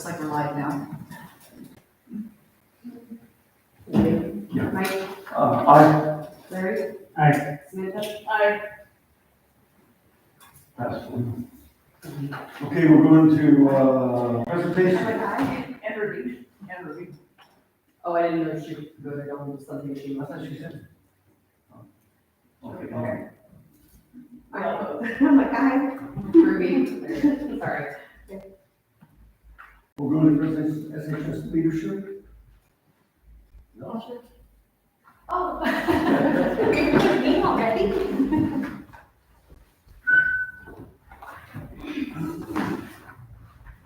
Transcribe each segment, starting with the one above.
Looks like we're live now. Yeah. Mike? Aye. Larry? Aye. Samantha? Aye. That's one. Okay, we're going to, presentation. Aye. And Ruby. And Ruby. Oh, I didn't know if she could go there on something she I thought wasn't. she said. Okay, Okay. I'm like, aye. Ruby. Sorry. we're going to present SHS leadership. No. Oh. Me already?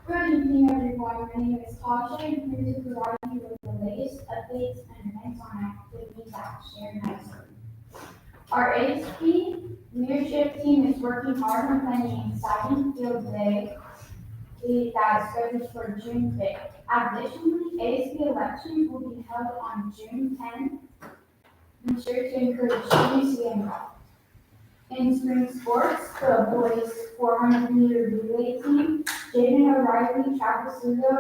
Good evening, everyone. My name is Tasha, and I'm here to provide you with the latest updates and events on activities at Sheridan High School. Our ASP leadership team is working hard on planning an exciting field day that is scheduled for June 5th. Additionally, ASP elections will be held on June 10th. Be sure to encourage students to get involved. In spring sports, the boys 400-meter relay team, Jaden O'Reilly, Travis Lugo,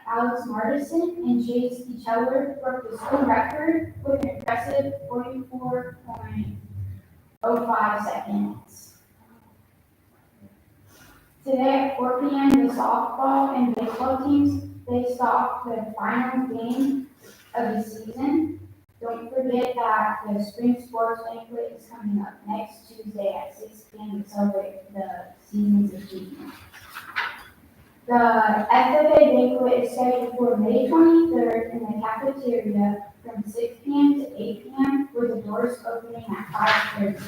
Alex Martison, and Chase Echeller broke the school record with an impressive 44.05 seconds. Today at 4 p.m., the softball and baseball teams faced off the final game of the season. Don't forget that the spring sports banquet is coming up next Tuesday at 6 p.m. to celebrate the season's achievement. The FFA banquet is scheduled for May 23rd in the cafeteria from 6 p.m. to 8 p.m. with the doors opening at 5:30.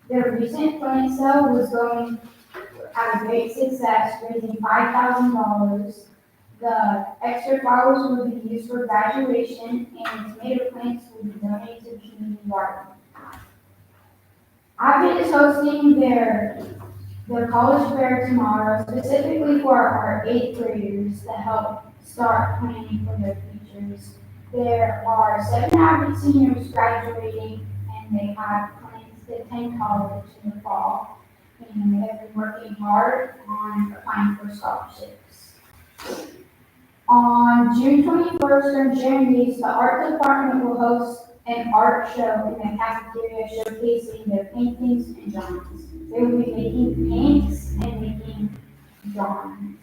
The recent fund sale was going at a great success, raising $5,000. The extra flowers will be used for graduation, and tomato plants will be donated to the community garden. Abbott is hosting their college fair tomorrow, specifically for our 8th graders to help start planning for their futures. There are 7 Abbott seniors graduating, and they have plans to attend college in the fall, and they have been working hard on applying for scholarships. On June 21st from Jeremy's, the art department will host an art show in the cafeteria showcasing their paintings and drawings. They will be making paints and making drawings.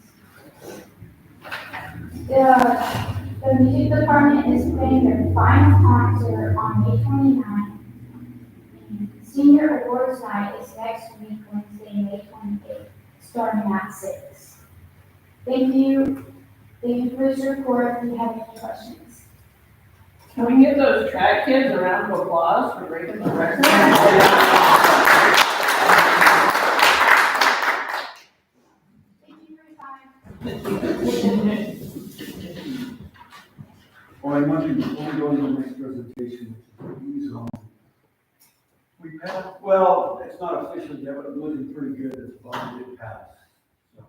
The music department is playing their final concert on May 29th. Senior awards night is next week, Wednesday, May 28th, starting at 6. Thank you. Thank you for this report. If you have any questions. Can we give those track kids a round of applause for breaking the record? Thank you for your time. All right, Monty, before we go into the next presentation, please, we passed, well, it's not official yet, but I'm looking pretty good as the bond did pass. So,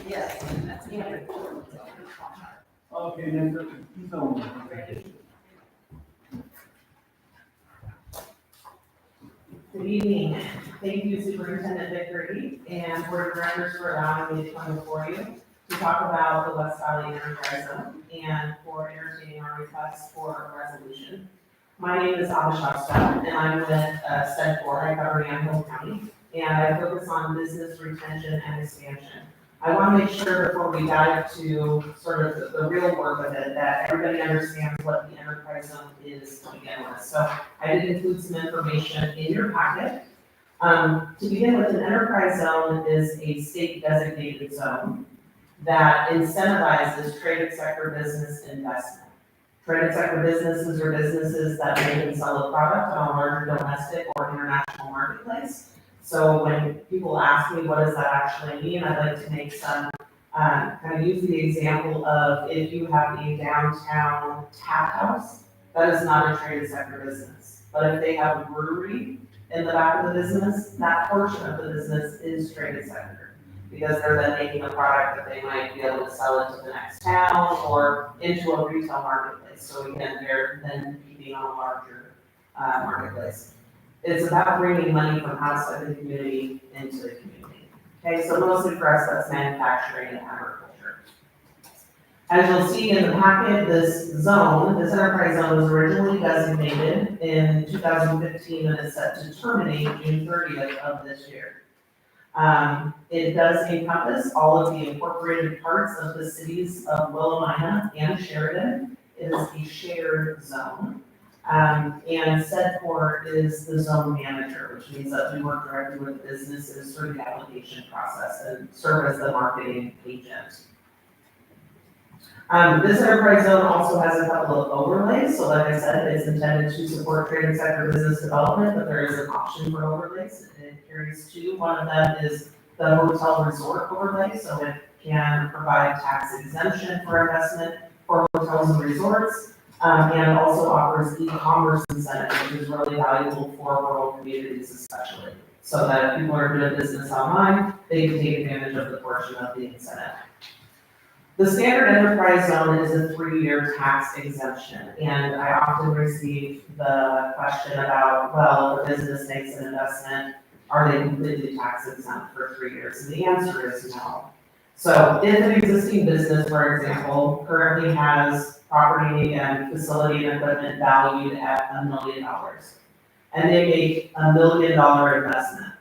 Yes, that's me. okay, then, zone. Good evening. Thank you, Superintendent Vickery and Board of Directors for allowing me to come before you to talk about the West Valley Enterprise Zone and for entertaining our request for a resolution. My name is Abhishek and I'm with SSD Board. I cover Yamhill County, and I focus on business retention and expansion. I want to make sure before we dive to sort of the real work of it, that everybody understands what the enterprise zone is to begin with. So I did include some information in your packet. To begin with, an enterprise zone is a state designated zone that incentivizes traded sector business investment. Traded sector businesses are businesses that make and sell a product on a larger domestic or international marketplace. So when people ask me what does that actually mean, I'd like to make some, kind of use the example of if you have a downtown tap house, that is not a traded sector business. But if they have a brewery in the back of the business, that portion of the business is traded sector. Because they're then making a product that they might be able to sell into the next town or into a retail marketplace. So again, they're then competing on a larger marketplace. It's about bringing money from outside the community into the community. Okay, so mostly for us, that's manufacturing and agriculture. As you'll see in the packet, this zone, this enterprise zone was originally designated in 2015 and is set to terminate June 30th of this year. It does encompass all of the incorporated parts of the cities of Willamina and Sheridan. It is a shared zone. And said court is the zone manager, which means that we work directly with businesses through the application process and serve as the marketing agent. This enterprise zone also has a couple of overlays, so like I said, it's intended to support trading sector business development, but there is an option for overlays. It carries two. One of them is the hotel resort overlay, so it can provide tax exemption for investment for hotels and resorts. And also offers e-commerce incentive, which is really valuable for rural communities especially. So that if people are doing business online, they can take advantage of the portion of the incentive. The standard enterprise zone is a 3-year tax exemption. And I often receive the question about, well, if a business makes an investment, are they completely tax exempt for 3 years? And the answer is no. So if an existing business, for example, currently has property and facility and equipment valued at $1 million, and they make $1 million investment.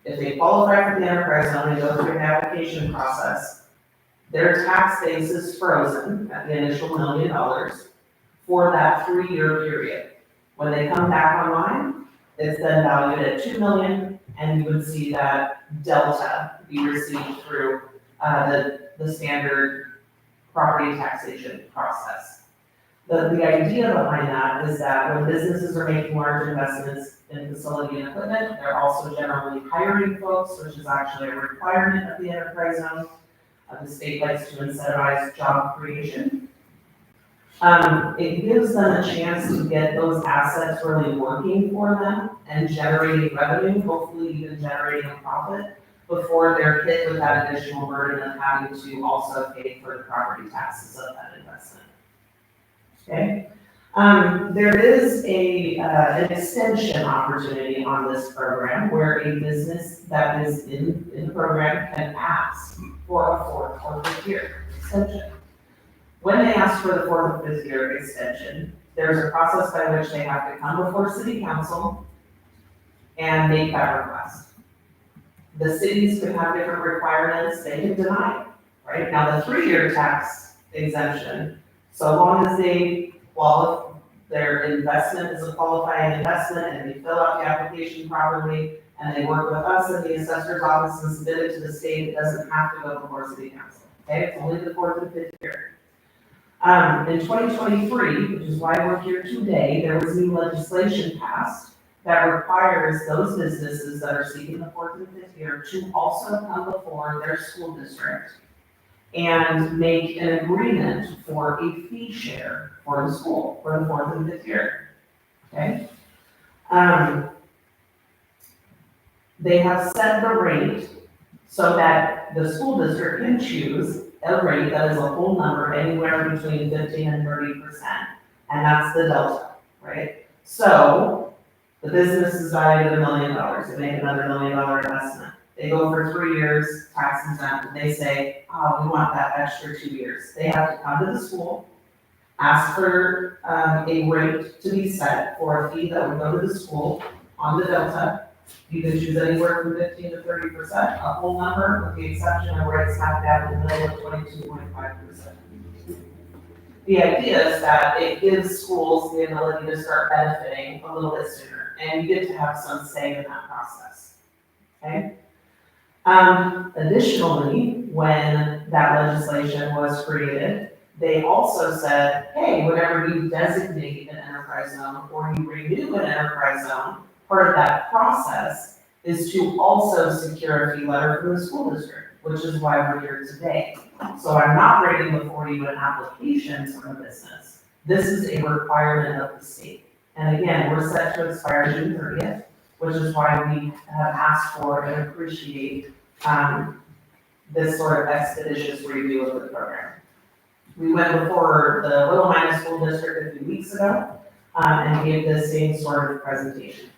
If they qualify for the enterprise zone and go through the application process, their tax base is frozen at the initial $1 million for that 3-year period. When they come back online, it's then valued at $2 million, and you would see that delta be received through the standard property taxation process. The idea behind that is that when businesses are making large investments in facility and equipment, they're also generally hiring folks, which is actually a requirement of the enterprise zone. The state likes to incentivize job creation. It gives them a chance to get those assets really working for them and generating revenue, hopefully even generating a profit, before they're hit with that additional burden of having to also pay for the property taxes of that investment. Okay? There is an extension opportunity on this program where a business that is in the program can ask for a 4th or 5th year extension. When they ask for the 4th or 5th year extension, there's a process by which they have to come before city council and make that request. The cities can have different requirements, they can deny it, right? Now, the 3-year tax exemption, so long as their investment is a qualifying investment and they fill out the application properly and they work with us in the assessor's office and submit it to the state, it doesn't have to go before city council, okay? It's only the 4th and 5th year. In 2023, which is why we're here today, there was new legislation passed that requires those businesses that are seeking the 4th and 5th year to also come before their school district and make an agreement for a fee share for the school for the 4th and 5th year, okay? They have set the rate so that the school district can choose a rate that is a whole number anywhere between 15 and 30%, and that's the delta, right? So the business is valued at $1 million, they make another $1 million investment. They go for 3 years, tax exempt, and they say, oh, we want that extra 2 years. They have to come to the school, ask for a rate to be set for a fee that would go to the school on the delta. You can choose anywhere from 15 to 30%, a whole number, with the exception of rates capped out in the middle of 22.5%. The idea is that it gives schools the ability to start benefiting a little bit sooner, and you get to have some say in that process, okay? Additionally, when that legislation was created, they also said, hey, whenever you designate an enterprise zone or you renew an enterprise zone, part of that process is to also secure a fee letter from the school district, which is why we're here today. So I'm not writing before you an application from a business. This is a requirement of the state. And again, we're set to expire June 30th, which is why we have asked for and appreciate this sort of expeditious review of the program. We went before the Willamina School District a few weeks ago and gave the same sort of presentation.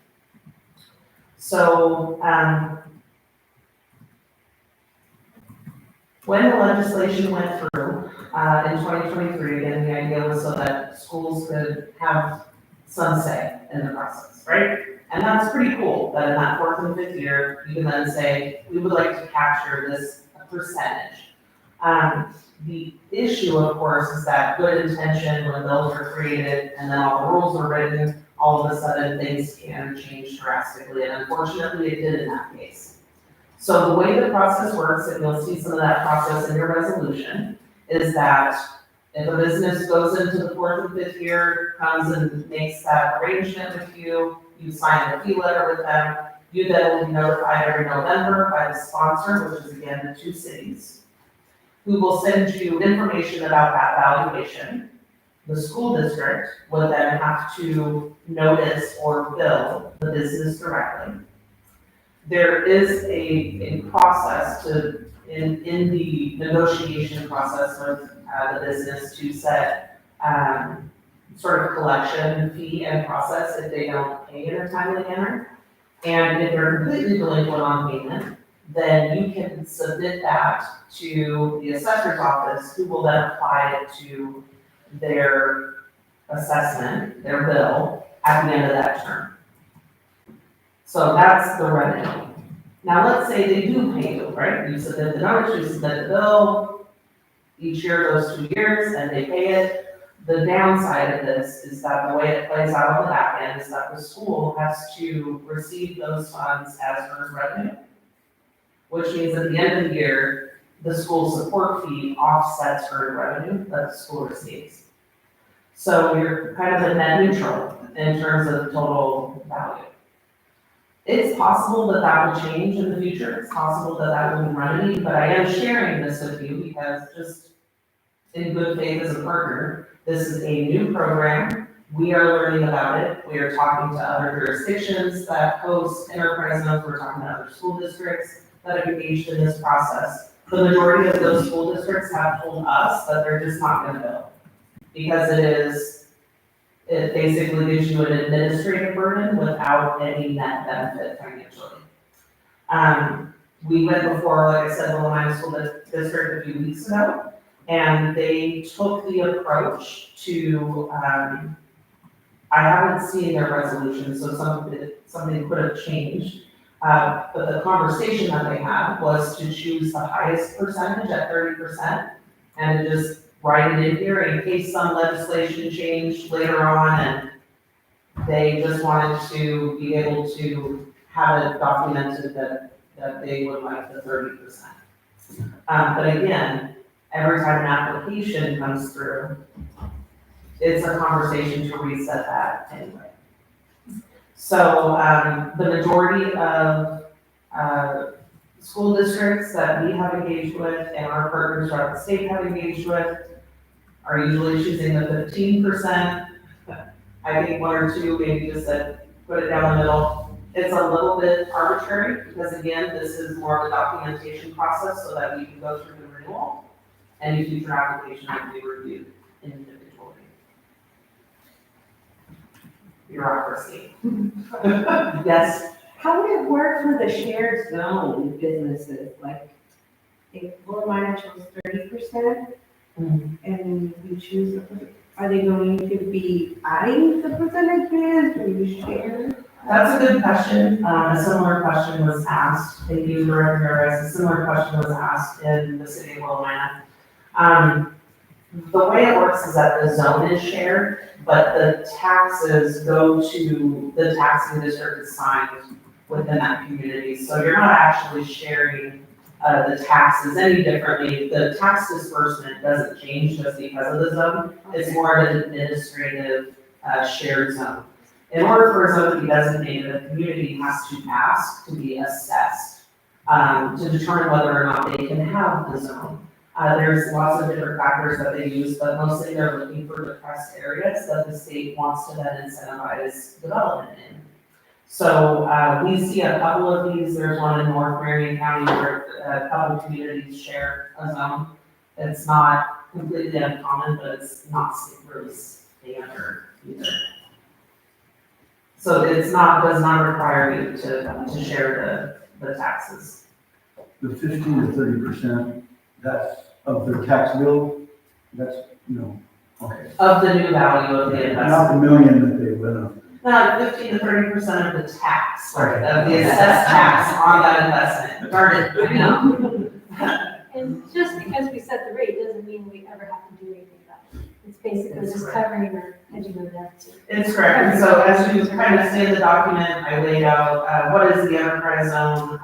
So When the legislation went through, in 2023, again, the idea was so that schools could have some say in the process, right? And that's pretty cool, that in that 4th and 5th year, you can then say, we would like to capture this percentage. The issue, of course, is that good intention, when bills are created and then all the rules are written, all of a sudden things can change drastically, and unfortunately it did in that case. So the way the process works, and you'll see some of that process in your resolution, is that if a business goes into the 4th and 5th year, comes and makes that arrangement with you, you sign a fee letter with them, you then will be notified every November by the sponsor, which is again the 2 cities, who will send you information about that valuation. The school district would then have to notice or bill the business directly. There is a process in the negotiation process with the business to set sort of collection fee and process if they don't pay in a timely manner. And if they're completely delinquent on payment, then you can submit that to the assessor's office, who will then apply it to their assessment, their bill, at the end of that term. So that's the revenue. Now, let's say they do pay you, right? You submit the notice, you submit the bill, each year, those 2 years, and they pay it. The downside of this is that the way it plays out on the back end is that the school has to receive those funds as earned revenue, which means at the end of the year, the school support fee offsets earned revenue that the school receives. So you're kind of a net neutral in terms of total value. It's possible that that will change in the future. It's possible that that will be remedied, but I am sharing this with you because just in good faith as a partner, this is a new program. We are learning about it. We are talking to other jurisdictions that host enterprise zones. We're talking to other school districts that have engaged in this process. The majority of those school districts have told us that they're just not gonna bill, because it basically gives you an administrative burden without any net benefit financially. We went before, like I said, Willamette School District a few weeks ago, and they took the approach to, I haven't seen their resolution, so something could have changed. But the conversation that they had was to choose the highest percentage at 30%, and just write it in here in case some legislation changed later on, and they just wanted to be able to have it documented that they would like the 30%. But again, every time an application comes through, it's a conversation to reset that anyway. So the majority of school districts that we have engaged with and our partners throughout the state have engaged with are usually choosing the 15%. I think 1 or 2 maybe just said, put it down the middle. It's a little bit arbitrary because again, this is more of a documentation process so that we can go through the renewal. Any future application will be reviewed individually. Bureaucracy. Yes. How would it work for the shared zone businesses? Like, if Willamette chose 30%, and you choose, are they going to be adding the percentages, or you share? That's a good question. A similar question was asked. Thank you, Director Harris. A similar question was asked in the city of Willamette. The way it works is that the zone is shared, but the taxes go to the taxing district assigned within that community. So you're not actually sharing the taxes any differently. The tax disbursement doesn't change just because of the zone. It's more of an administrative shared zone. In order for a zone to be designated, the community has to ask to be assessed to determine whether or not they can have the zone. There's lots of different factors that they use, but mostly they're looking for depressed areas that the state wants to then incentivize development in. So we see a couple of these. There's one in North Marion County where a couple of communities share a zone. It's not completely uncommon, but it's not really standard either. So does not require you to share the taxes. The 15 to 30%, That's of their tax bill? That's, no, okay. Of the new value of the investment. Not the million that they went up. 15 to 30% of the tax, right, of the assessed tax on that investment. Darn it, you know? And just because we set the rate doesn't mean we ever have to do anything about it. It's basically just covering or hedging our deficit. It's correct, and so as you kind of see in the document, I laid out, what is the enterprise zone,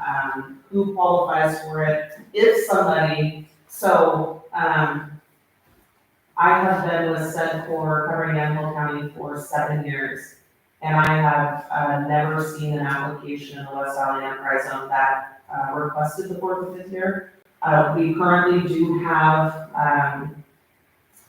who qualifies for it, if somebody, I have been with SED for covering Yamhill County for 7 years, and I have never seen an application in the West Valley Enterprise Zone that requested the 4th and 5th year. We currently do have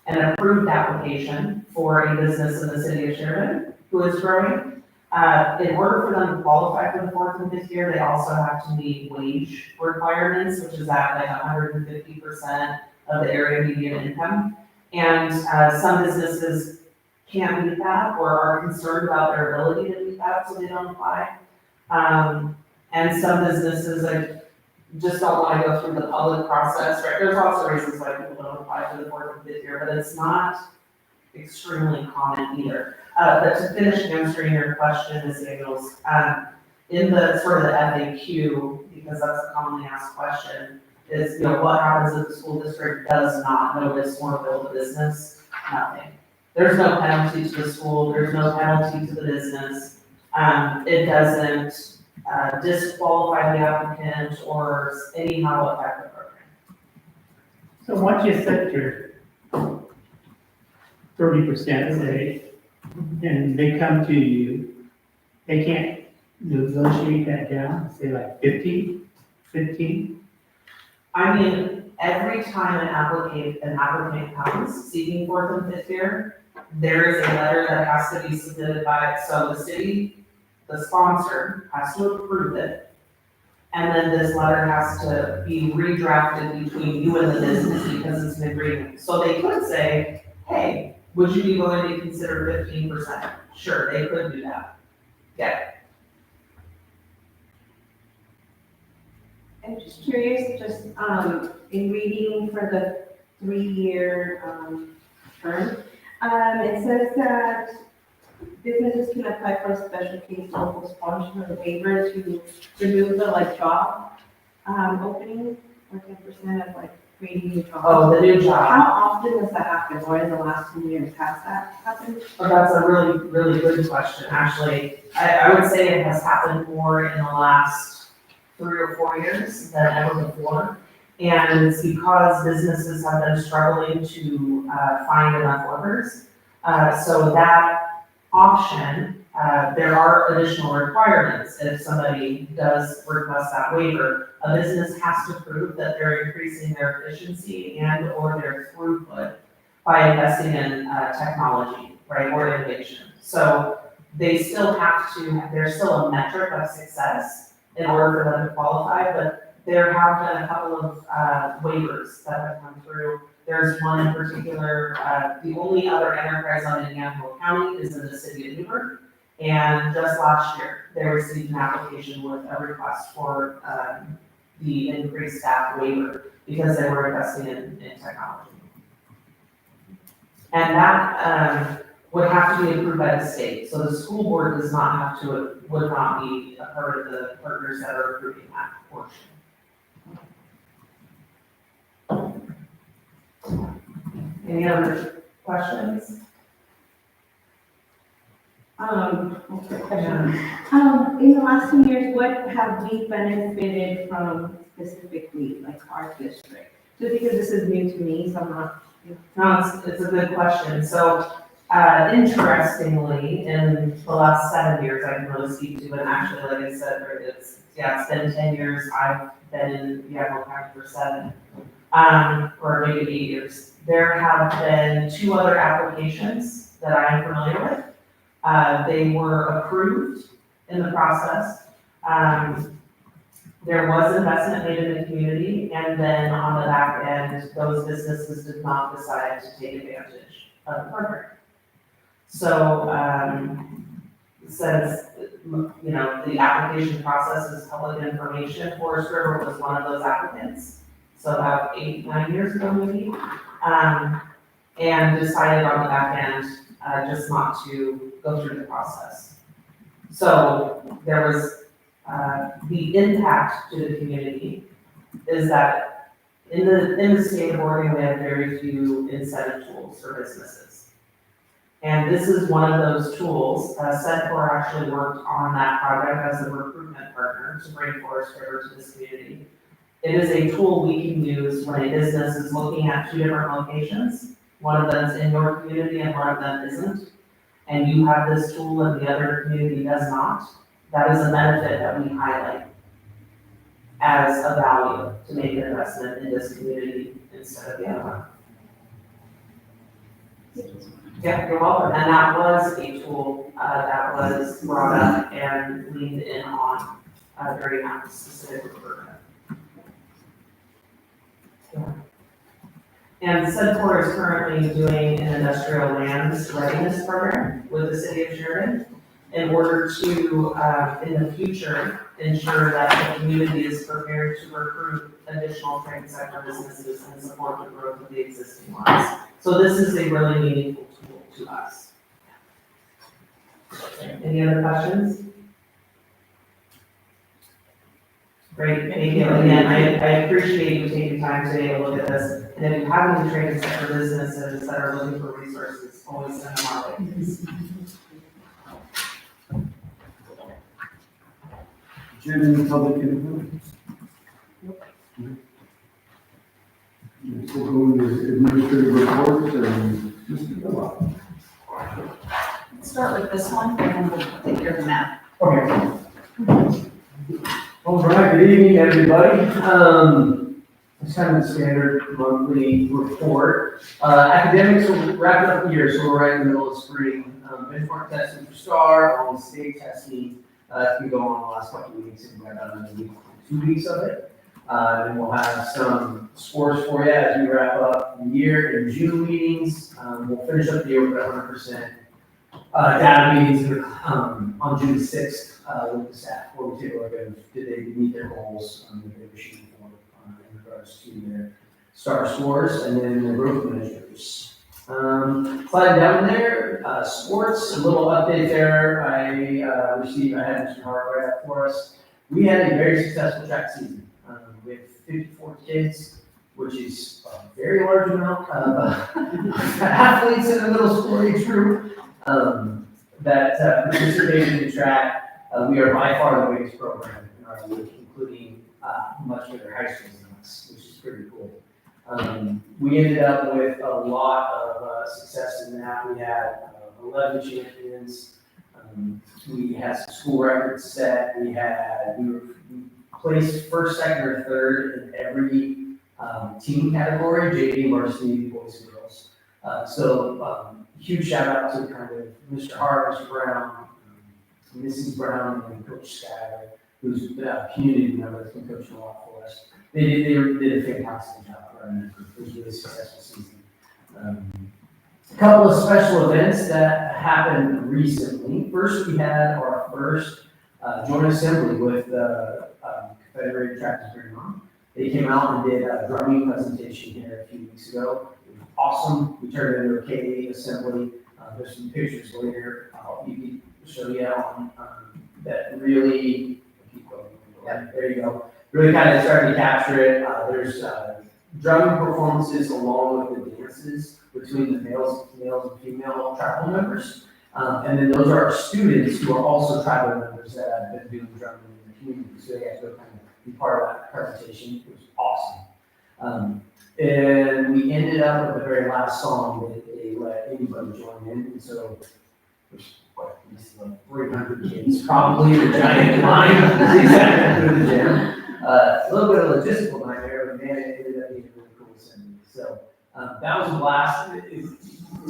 an approved application for a business in the city of Sheridan who is growing. In order for them to qualify for the 4th and 5th year, they also have to meet wage requirements, which is at like 150% of the area median income. And some businesses can't meet that or are concerned about their ability to meet that, so they don't apply. And some businesses just don't want to go through the public process, right? There's lots of reasons why people don't apply for the 4th and 5th year, but it's not extremely common either. But to finish answering your question, Ms. Daniels, in the sort of the FAQ, because that's a commonly asked question, is, what happens if the school district does not notice or build a business? Nothing. There's no penalty to the school, there's no penalty to the business. It doesn't disqualify the applicant or anyhow affect the program. So once you set your 30% say, and they come to you, they can't negotiate that down, say like 50, 15? I mean, every time an applicant comes seeking 4th and 5th year, there is a letter that has to be submitted by, so the city, the sponsor has to approve it. And then this letter has to be redrafted between you and the business because it's an agreement. So they could say, hey, would you be willing to consider 15%? Sure, they could do that. Yeah. I'm just curious, in reading for the 3-year term, it says that businesses can apply for a special case local sponsor waiver to remove the job opening or 10% of creating new jobs. Oh, the new job. How often does that happen? Or in the last 2 years has that happened? Well, that's a really, really good question. Actually, I would say it has happened more in the last 3 or 4 years than ever before. And it's because businesses have been struggling to find enough workers. So that option, there are additional requirements. If somebody does request that waiver, a business has to prove that they're increasing their efficiency and or their throughput by investing in technology, right, or innovation. So they still have to, there's still a metric of success in order for them to qualify, but there have been a couple of waivers that have come through. There's one in particular, the only other enterprise zone in Yamhill County is in the city of Newburgh. And just last year, they received an application with a request for the increased staff waiver because they were investing in technology. And that would have to be approved by the state. So the school board does not have to, would not be a part of the partners that are approving that portion. Any other questions? In the last 2 years, what have we benefited from specifically, our district? Just because this is new to me, so I'm not. No, it's a good question. So, interestingly, in the last 7 years, I can really speak to, and actually, like I said, it's been 10 years. I've been in Yamhill County for 7, or maybe 8 years. There have been 2 other applications that I am familiar with. They were approved in the process. There was investment made in the community, and then on the back end, those businesses did not decide to take advantage of the program. So, since, the application process is public information, Forest River was one of those applicants. so about 8, 9 years ago maybe. And decided on the back end, just not to go through the process. So there was, the impact to the community is that in the state of Oregon, we have very few incentive tools for businesses. And this is one of those tools. Centaur actually worked on that project as a recruitment partner to bring forest river to this community. It is a tool we can use when a business is looking at 2 different locations. One of them is in your community and one of them isn't. And you have this tool and the other community does not. That is a benefit that we highlight as a value to make an investment in this community instead of the other one. Yeah, you're welcome. And that was a tool that was brought up and leaned in on during that specific recruitment. Yeah. And Centaur is currently doing an industrial lands readiness program with the city of Sheridan in order to, in the future, ensure that the community is prepared to recruit additional trade sector businesses and support the growth of the existing ones. So this is a really meaningful tool to us. Any other questions? Great, thank you. Again, I appreciate you taking time today to look at this. And if you have any trade sector businesses that are looking for resources, always send them our way. Jim, any public input? We'll go into administrative reports and Mr. Miller. Start with this one, and then we'll take care of the map. Okay. All right, good evening, everybody. It's kind of the standard monthly report. Academics will wrap up the year, so we're right in the middle of spring. Benchmark testing for STAR, all the state testing. It's been going on the last couple of weeks, and we're about another week, 2 weeks of it. And we'll have some scores for you as we wrap up the year in June meetings. We'll finish up the year with 100% data meetings on June 6th with the staff, where we take a look at did they meet their goals that they were shooting for in regards to their STAR scores, and then the growth measures. Slide down there, sports, a little update there. I had Mr. Hart right up for us. We had a very successful track season. We had 54 kids, which is a very large amount of athletes in the middle school age group that participated in track. We are by far the biggest program in our league, including much bigger high schools than us, which is pretty cool. We ended up with a lot of success in that. We had 11 champions. We had some school records set. We placed first, second, or third in every team category, JV, varsity, boys and girls. So huge shout out to kind of Mr. Hart, Mr. Brown, Mrs. Brown, and Coach Skyler, who's a community member that's been coaching a lot for us. They did a fantastic job for our group. It was a really successful season. A couple of special events that happened recently. First, we had our first joint assembly with the Confederated Tractors Green On. They came out and did a drumming presentation here a few weeks ago. It was awesome. We turned it into a K8 assembly. There's some pictures later. I'll show you on that really. Yeah, there you go. Really kind of starting to capture it. There's drumming performances along with the dances between the males and female tribal members. And then those are our students who are also tribal members that have been doing drumming in the community. So they have to kind of be part of that presentation. It was awesome. And we ended up with the very last song that they let anybody join in. And so there's like 300 kids probably in a giant line through the gym. A little bit of a logistical nightmare, but man, it ended up being a really cool assembly. So that was a blast.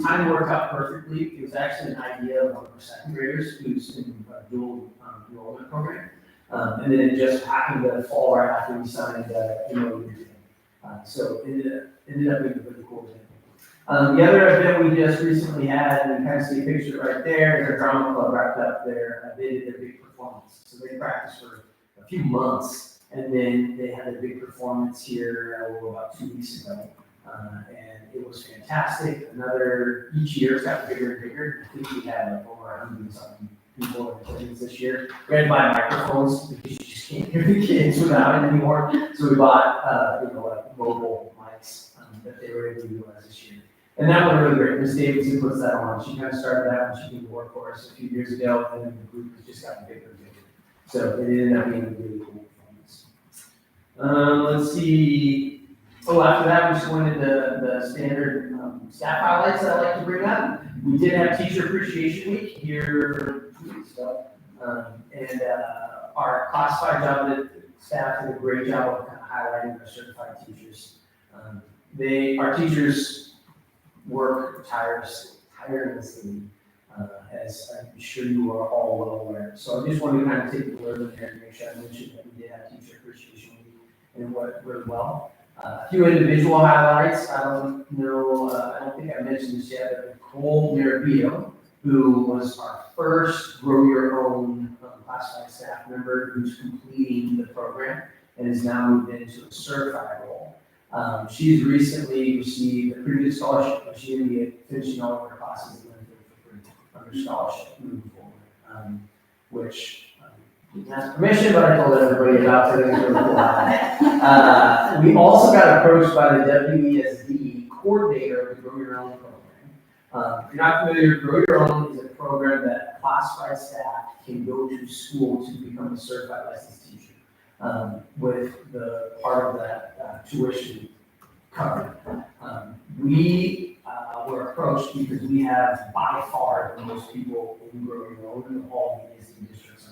Time worked out perfectly. It was actually an idea of one of our second graders who's in a dual enrollment program. And then it just happened to fall right after we signed MOU. So it ended up being a really cool thing. The other event we just recently had, and you kind of see a picture right there, is our drama club wrapped up there. They did their big performance. So they practiced for a few months And then they had a big performance here about 2 weeks ago. And it was fantastic. Each year it's gotten bigger and bigger. I think we had like over 100 and something people in attendance this year. We had to buy microphones because you just can't hear the kids without it anymore. So we bought, like mobile mics that they were able to utilize this year. And that went really great. Ms. Davidson puts that on. She kind of started that when she came to work for us a few years ago, and then the group has just gotten bigger and bigger. So it ended up being a really cool performance. Let's see. Oh, after that, we just wanted the standard staff highlights that I like to bring up. We did have Teacher Appreciation Week here 2 weeks ago. And our classified job staff did a great job of kind of highlighting our certified teachers. Our teachers work tirelessly, as I'm sure you are all well aware. So I just wanted to kind of take a little bit here and make sure I mentioned that we did have Teacher Appreciation Week and it went really well. A few individual highlights. I don't think I mentioned this yet, but Nicole Mirabito, who was our first Grow Your Own classified staff member who's completing the program and is now moved into a certified role. She's recently received a pretty good scholarship, but she's going to be finishing all of her classes for free under scholarship moving forward, which didn't ask permission, but I told everybody about it. It was really cool. We also got approached by the WESD coordinator of the Grow Your Own program. If you're not familiar, Grow Your Own is a program that classified staff can go to school to become a certified licensed teacher, with the part of that tuition covered. We were approached because we have by far the most people in Grow Your Own in all the ESD districts,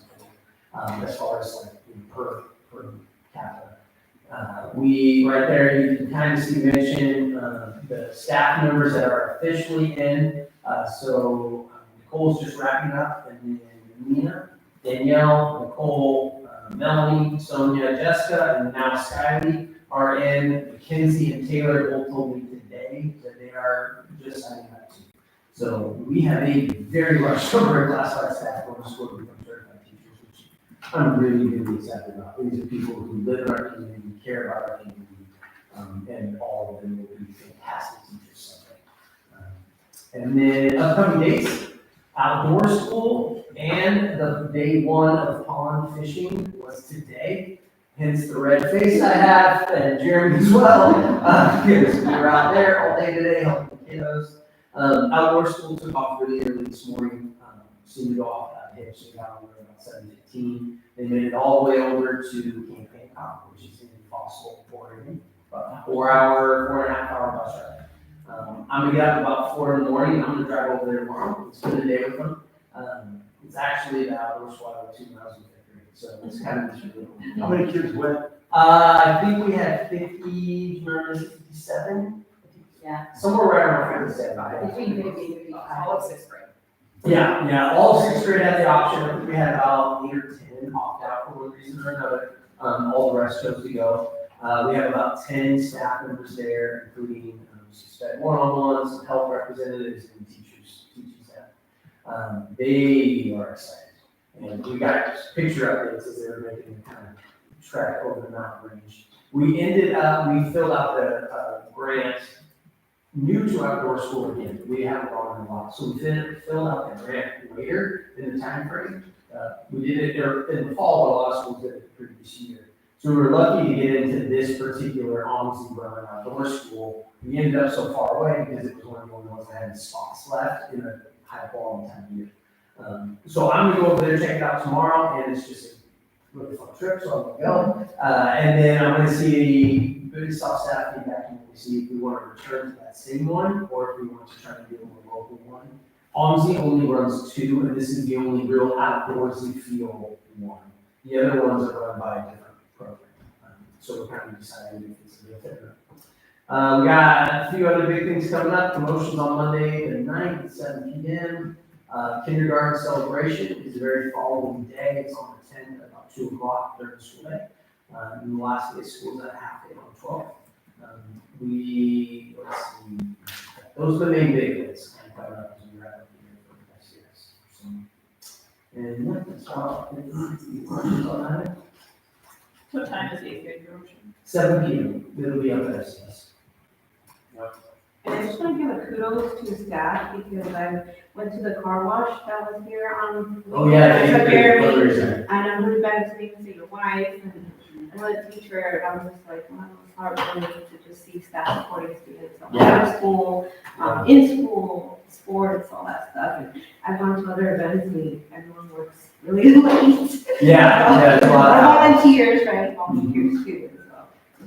as far as like per capita. Right there, you can kind of see mention the staff members that are officially in. So Nicole's just wrapping up, and then Nina, Danielle, Nicole, Melanie, Sonia, Jessica, and now Skylee are in. Mackenzie and Taylor both told me today that they are just signing up too. So we have a very large number of classified staff going to school to become certified teachers, which I'm really excited about. These are people who live in our community, care about our community, and all of them will be fantastic teachers someday. And then upcoming dates, outdoor school, and the day one of pond fishing was today. Hence the red face I have, and Jeremy as well, because we were out there all day today helping the kiddos. Outdoor school took off really early this morning. Seemed to go off that hitch. They got over about 7:15. They made it all the way over to Camp Hancock, which is in Fossil, Oregon. About a 4.5 hour bus ride. I'm gonna get up about 4 in the morning. I'm gonna drive over there tomorrow. Spend the day with them. It's actually the outdoor squad of 2 miles in fifth grade, so it's kind of just really cool. How many kids went? I think we had 57. Yeah. Somewhere right around 57. Between 50 and 55, all of sixth grade. Yeah, all of sixth grade had the option. I think we had about 8 or 10 opt out for one reason or another. All the rest chose to go. We have about 10 staff members there, including some one-on-ones, health representatives, and teaching staff. They are excited. And we got picture updates as they were making the kind of trek over the mountain range. We filled out the grant new to outdoor school again. We haven't gone in a lot. So we filled out the grant later in the time frame. We did it in the fall, but a lot of schools did it the previous year. So we were lucky to get into this particular Almsey Run outdoor school. We ended up so far away because it was one of the only ones that had spots left in a high quality time of year. So I'm gonna go over there, check it out tomorrow, and it's just a really fun trip, so I'm gonna go. And then I'm gonna see good soft staff feedback and we'll see if we want to return to that same one or if we want to try to do a local one. Almsey only runs 2, and this is the only real outdoorsy feel one. The other ones are run by a different program. So we're kind of deciding if it's a real fit or not. We got a few other big things coming up. Promotions on Monday the 9th at 7 p.m. Kindergarten celebration is the very following day. It's on the 10th at about 2 o'clock during the school day. And the last day of school is at half day on the 12th. Let's see, those are the main big ones coming up as we wrap up the year for SCS. So, and that's all. Any questions on that? What time is the 8th grade promotion? 7 p.m. It'll be up at SDS. And I just want to give a kudos to staff because I went to the car wash that was here on. Oh, yeah, I took care of me. Jeremy. And I'm really bad at speaking to your wife and another teacher, I was just like, wow, it's hard for me to just see staff supporting students. So Yeah. out of school, in school, sports, all that stuff. And I've gone to other events and everyone works really late. Yeah, it's a lot. Volunteers, right? Volunteers too, so.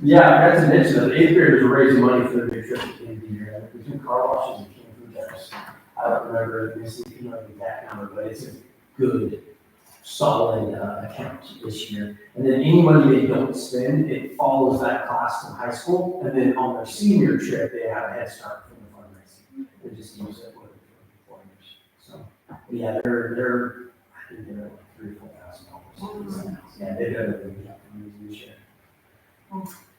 Yeah, I forgot to mention that 8th graders are raising money for the big trip at the end of the year. Between car washes and canned food trucks. I don't remember the exact number, but it's a good, solid account this year. And then any money they don't spend, it follows that class from high school. And then on their senior trip, they have a head start from the fundraising. They just use it with foreigners. So, yeah, they're I think they're like $3,000-4,000. Yeah, they've done a really good job this year.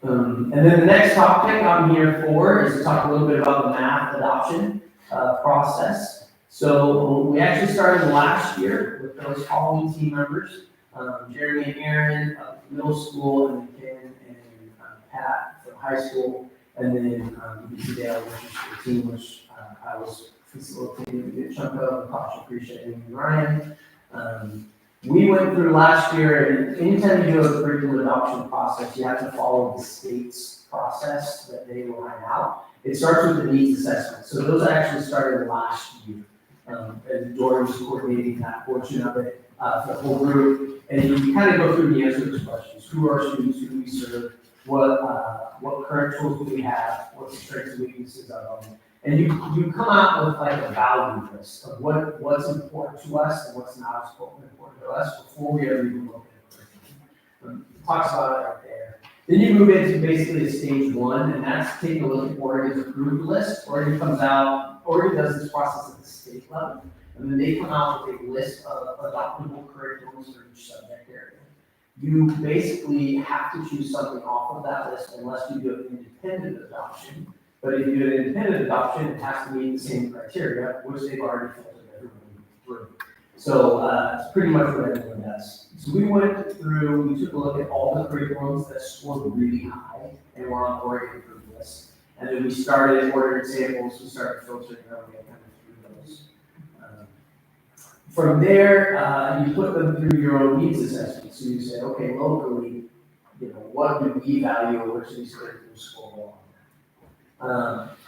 And then the next topic I'm here for is to talk a little bit about the math adoption process. So we actually started last year with those following team members, Jeremy and Aaron, middle school, and then Ken and Pat from high school, and then the elementary school team, which I was facilitating a good chunk of, Pasha, appreciate and Ryan. We went through last year, and anytime you do a curriculum adoption process, you have to follow the state's process that they line out. It starts with the needs assessment. So those actually started last year. And Dory was coordinating that portion of it for the whole group. And you kind of go through the answer to those questions. Who are our students? Who do we serve? What current tools do we have? What's the strengths and weaknesses of them? And you come out with like a value list of what's important to us and what's not important to us before we ever even look at it. It talks about it right there. Then you move into basically a stage 1, and that's taking a look at Oregon's approved list. Oregon does this process at the state level, and then they come out with a list of adoptable curriculums for each subject area. You basically have to choose something off of that list unless you do an independent adoption. But if you do an independent adoption, it has to meet the same criteria, which they've already filtered everyone through. So it's pretty much what everyone does. So we went through, we took a look at all the curriculums that scored really high and were on the Oregon approved list. And then we started ordering samples, we started filtering our way kind of through those. From there, you put them through your own needs assessment. So you say, okay, locally, what do we value or which of these curriculums score well?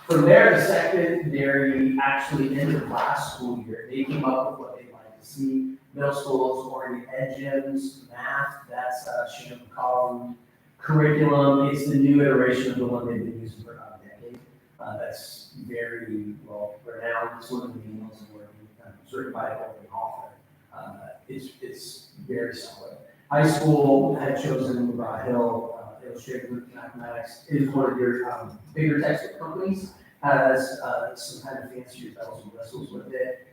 From there, the secondary actually ended last school year. They came up with what they'd like to see. Middle schools, Oregon Ed Gyms, math, that's Sheridan column. Curriculum, it's the new iteration of the one they've been using for about a decade. That's very well renowned. It's one of the main ones in Oregon, certified Oregon author. It's very solid. High school had chosen McGraw-Hill Illustrated with Mathematics. It is one of your bigger textbook companies. Has some kind of fancier bells and whistles with it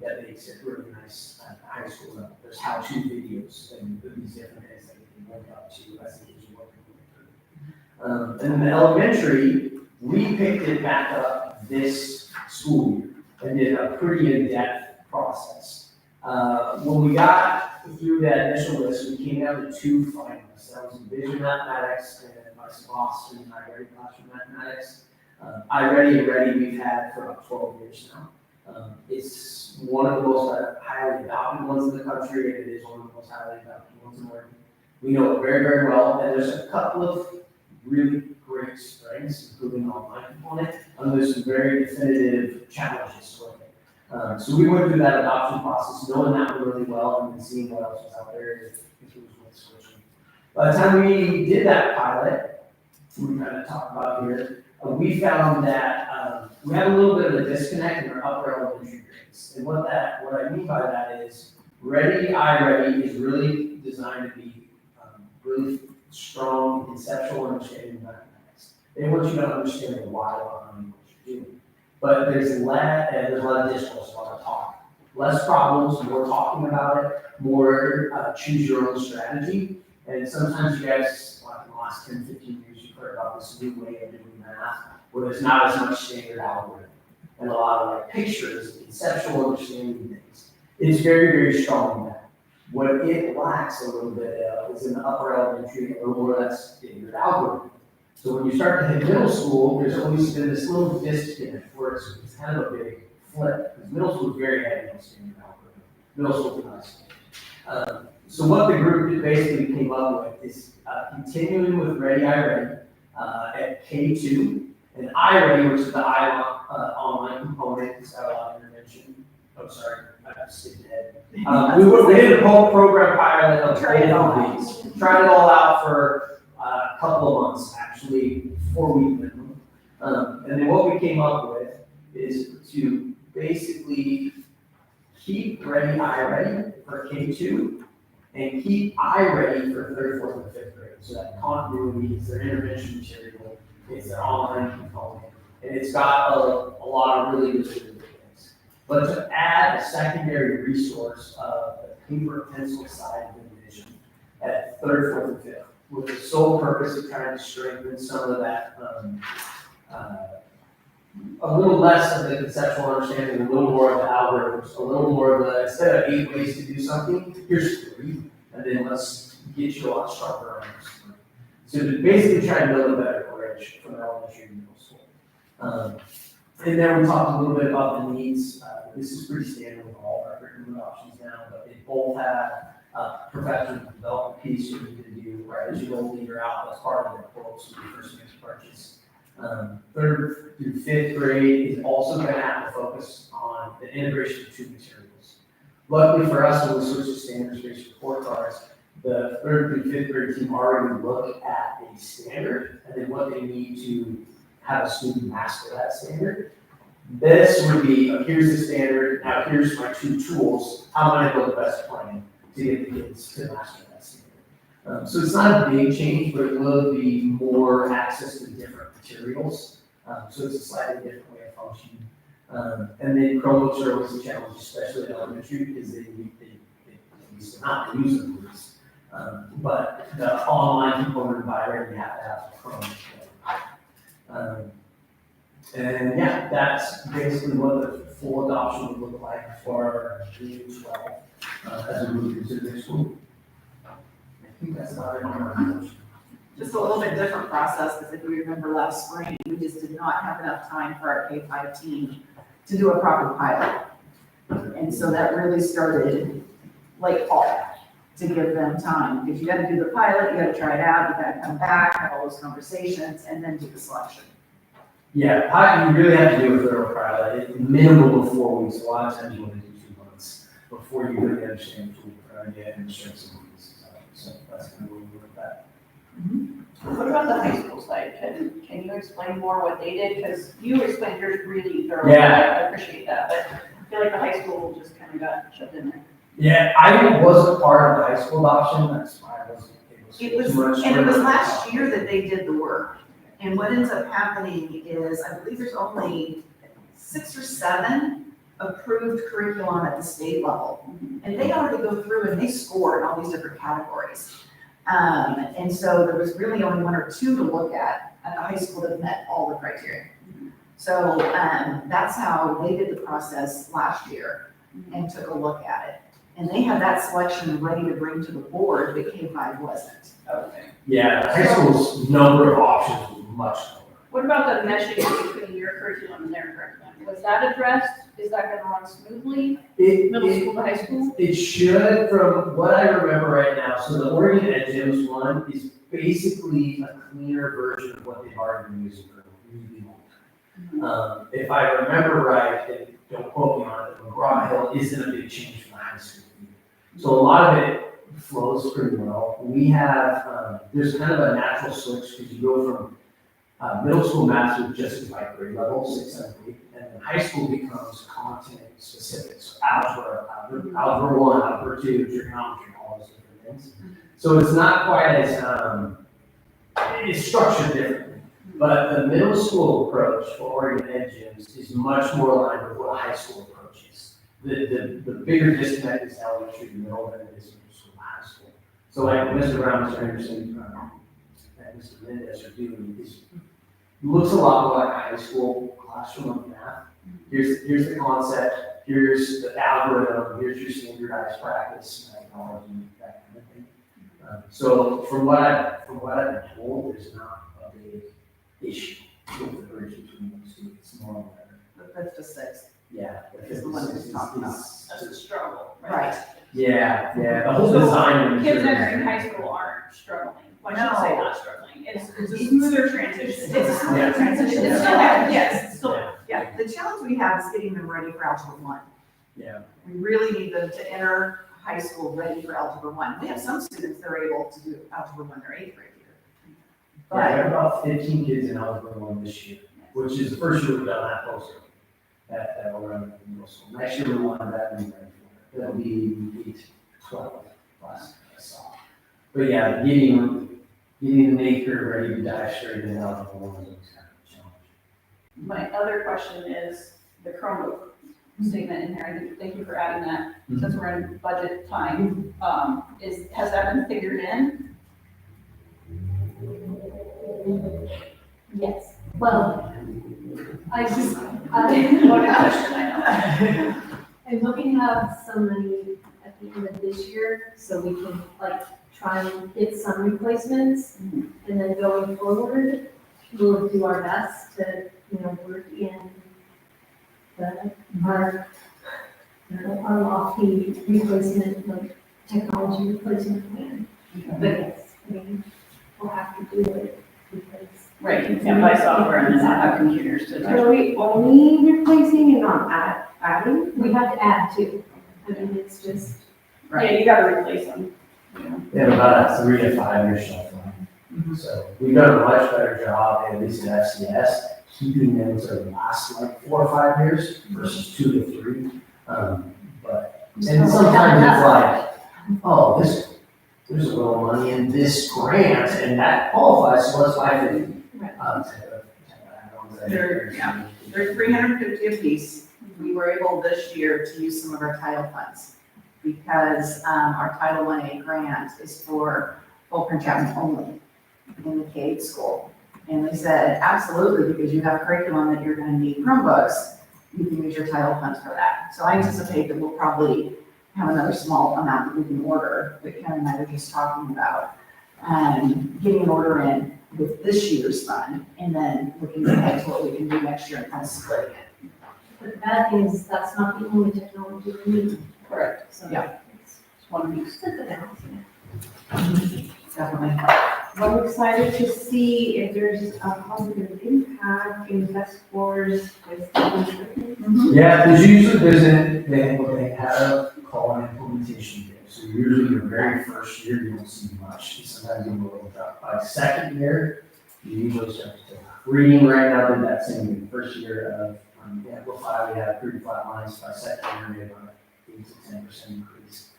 that makes it really nice at the high school level. There's how-to videos and these different things that you can work out to as the kids are working through. And in the elementary, we picked it back up this school year and did a pretty in-depth process. When we got through that initial list, we came down to 2 finalists. That was Vision Mathematics and Vice Boston and iReady Classroom Mathematics. iReady and Ready we've had for about 12 years now. It's one of the most highly adopted ones in the country, and it is one of the most highly adopted ones in Oregon. We know it very, very well, and there's a couple of really great strengths, including the online component, and there's some very definitive challenges with it. So we went through that adoption process, knowing that one really well, and then seeing what else was out there if it was worth switching. By the time we did that pilot, we kind of talked about here, we found that we had a little bit of a disconnect in our upper elementary grades. And what I mean by that is iReady is really designed to be really strong conceptual understanding of mathematics. They want you to understand the why behind what you're doing. But there's a lot of discourse, a lot of talk. Less problems, more talking about it, more choose your own strategy. And sometimes you guys, like in the last 10, 15 years, you've heard about this new way of doing math, where there's not as much standard algorithm and a lot of like pictures, conceptual understanding things. It's very, very strong in that. What it lacks a little bit of is in the upper elementary, a little more of that standard algorithm. So when you start to hit middle school, there's always been this little disconnect where it's kind of a big flip, because middle school is very heavy on standard algorithm. Middle school is not standard. So what the group basically came up with is continuing with Ready iReady at K2, and iReady, which is the online component, is a lot of intervention. Oh, sorry, I skipped ahead. We did a whole program pilot of Tried it all both of these. Tried it all out for a couple of months, actually 4-week minimum. And then what we came up with is to basically keep Ready iReady for K2 and keep iReady for 3rd, 4th, and 5th grade. So that continuity is their intervention material, it's their online component, and it's got a lot of really good things. But to add a secondary resource of the paper pencil side of the division at 3rd, 4th, and 5th, with the sole purpose of trying to strengthen some of that, a little less of the conceptual understanding, a little more of the algorithms, a little more of the, instead of 8 ways to do something, here's 3, and then let's get you a lot sharper on this. So to basically try and build a better bridge from elementary to middle school. And then we talked a little bit about the needs. This is pretty standard with all our curriculum options now, but they both have professional development piece you need to do, right, as you go leader out, that's part of the quotes when you first make a purchase. 3rd through 5th grade is also going to have to focus on the integration of 2 materials. Luckily for us, when we switch to standards-based report cards, the 3rd through 5th grade team already look at a standard and then what they need to have a student master that standard. This would be, here's the standard, now here's my 2 tools, how am I going to build the best plan to get the kids to master that standard. So it's not a big change, but it will be more access to different materials. So it's a slightly different way of functioning. And then Chromebooks are always a challenge, especially in elementary, because they used to not use them. But the online component of iReady, you have to have Chrome. And yeah, that's basically what the full adoption would look like for K-12 as we move into the next school. I think that's about it on our motion. Just a little bit different process, because if we remember last spring, we just did not have enough time for our K-5 team to do a proper pilot. And so that really started late fall, to give them time, because you gotta do the pilot, you gotta try it out, you gotta come back, have all those conversations, and then do the selection. Yeah, you really have to do a thorough pilot, minimum of 4 weeks, a lot of times you want to do 2 months before you really understand the tool, and strengths and weaknesses of it. So that's kind of where we look at that. What about the high school side? Can you explain more what they did? Because you explained yours really thoroughly. Yeah. I appreciate that, but I feel like the high school just kind of got shoved in there. Yeah, I wasn't part of the high school adoption, that's why I wasn't able to. It was, and it was last year that they did the work. And what ends up happening is, I believe there's only 6 or 7 approved curriculum at the state level. And they already go through and they score in all these different categories. And so there was really only 1 or 2 to look at the high school that met all the criteria. So that's how they did the process last year and took a look at it. And they had that selection ready to bring to the board, but K-5 wasn't. Okay. Yeah, high school's number of options was much lower. What about the meshing between your curriculum and their curriculum? Was that addressed? Is that gonna run smoothly, middle school to high school? It should, from what I remember right now, so the Oregon EdGyms one is basically a cleaner version of what they've already been using for a really long time. If I remember right, and don't quote me on it, but McGraw-Hill isn't a big change from the high school either. So a lot of it flows pretty well. We have, there's kind of a natural switch, because you go from middle school math with just like grade level, 6, 7, 8, and then high school becomes content specific. So algebra 1, algebra 2, trigonometry, all those different things. So it's not quite as, it's structured differently. But the middle school approach for Oregon EdGyms is much more aligned with what a high school approach is. The bigger disconnect is elementary to middle than it is middle school to high school. So like Mr. Brown, Mr. Anderson, and Mr. Mendez are doing is looks a lot more like a high school classroom of math. Here's the concept. here's the algorithm, here's your standardized practice methodology, that kind of thing. So from what I've been told, there's not a big issue with the bridge between those two. It's more of The fifth to sixth. yeah. Is the one that's talking about. That's a struggle, Right. right? Yeah, the whole design. of the Kids material entering is- high school aren't struggling. Well, I shouldn't say No. not struggling. It's a smoother transition. It's a smoother Yeah. transition. It's still, yes, it's still, Yeah, the challenge we have is getting them ready for Algebra 1. Yeah. We really need them to enter high school ready for Algebra 1. We have some students that are able to do Algebra 1 their 8th grade year. Yeah, I have about 15 kids in Algebra 1 this year, which is the first year we've done that closer. That will run in middle school. Next year we want that to be ready for it. That'll be 8 to 12 class, I saw. But yeah, getting an 8th grade ready to dive straight into Algebra 1 is always kind of a challenge. my other question is the Chromebook statement in here. I think, thank you for adding that, since we're in budget time. Has that been figured in? Yes, well, I just, Loaded question, I know. I'm hoping to have some money at the end of this year, so we can like try and get some replacements. And then going forward, we'll do our best to, work in our lofty replacement, like technology replacement plan. But yes, I mean, we'll have to do it because. Right, you can't buy software and then not have computers to. Are we only replacing and not adding? We have to add to. I mean, it's just, Yeah, you gotta replace them. They have about a 3 to 5 year shelf life. So we've done a much better job, at least at FCS, keeping them to last like 4 or 5 years versus 2 to 3. And sometimes it's like, oh, there's a little money in this grant and that qualifies, so let's buy 50. Right. They're $350 apiece. We were able this year to use some of our title funds because our Title I grant is for Fulton Chapman only in the K school. And they said, absolutely, because you have curriculum that you're going to need Chromebooks, you can use your title funds for that. So I anticipate that we'll probably have another small amount that we can order, that Karen and I were just talking about. Getting an order in with this year's fund, and then looking ahead to what we can do next year and kind of splitting it. but the bad thing is that's not the only technology we need. Correct. So Yeah. it's It's one of these. just at the balance, yeah. Definitely. I'm excited to see if there's a positive impact in test scores with the Yeah, there's usually, they have called an implementation day. So usually your very first year, you don't see much. Sometimes you will drop. By second year, you usually start to take off. Reading right now did that same thing. First year of Amplify, we had pretty flat lines. By second year, we had about 8 to 10% increase.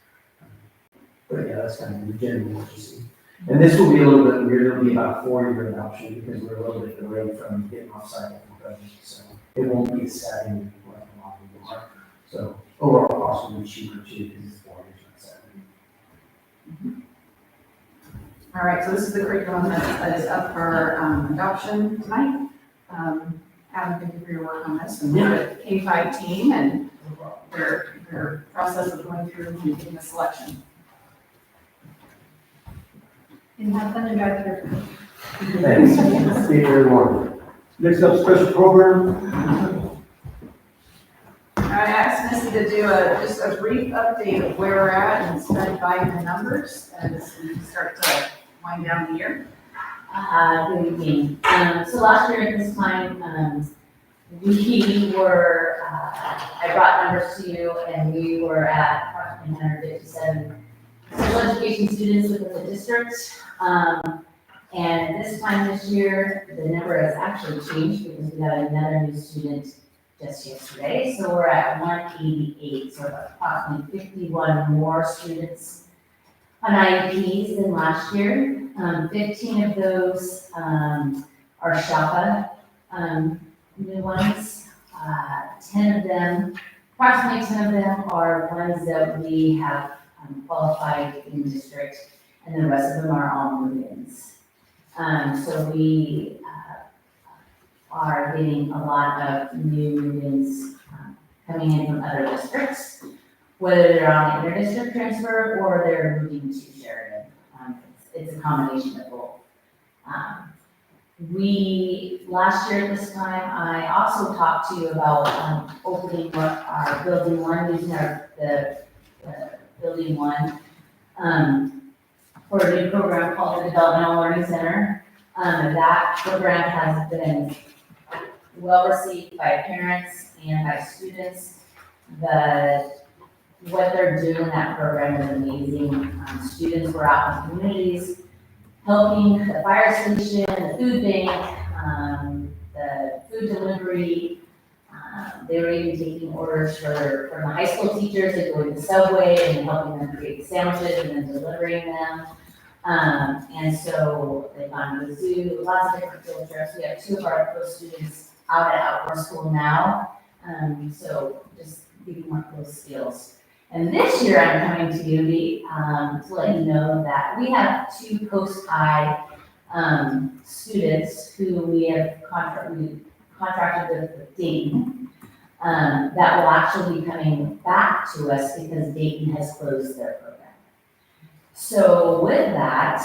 But yeah, that's kind of the general what you see. And this will be a little bit weird. It'll be about 4-year adoption because we're a little bit delayed from getting off cycle from budget. So it won't be a setting like a lot of them are. So overall cost will be cheaper too because it's 4 years, not 7. All right, so this is the curriculum that is up for adoption tonight. Adam, thank you for your work on this, and the K-5 team and their process of going through and making the selection. And have fun and drive through. Thanks. See you everyone. Next up, special program. I asked Missy to do just a brief update of where we're at and start by the numbers as we start to wind down the year. Good evening. So last year at this time, we were, I brought numbers to you and we were at approximately 157 special education students within the district. And this time this year, the number has actually changed because we got another new student just yesterday. So we're at 188, so approximately 51 more students on IEPs than last year. 15 of those are SHAPA new ones. 10 of them, approximately 10 of them are ones that we have qualified in district, and the rest of them are all move-ins. So we are getting a lot of new move-ins coming in from other districts, whether they're on inter-district transfer or they're moving to Sheridan. It's a combination of both. Last year at this time, I also talked to you about opening up our building one, using the building one for a new program called the Developmental Learning Center. That program has been well received by parents and by students. What they're doing in that program is amazing. Students were out in communities, helping the fire station, the food bank, the food delivery. They were even taking orders from the high school teachers and going to the subway and helping them create sandwiches and then delivering them. And so they've gone to the zoo, lots of different field trips. We have 2 of our close students out at outdoor school now. So just giving more close skills. And this year I'm coming to you to let you know that we have 2 post-high students who we have contracted with Dayton that will actually be coming back to us because Dayton has closed their program. So with that,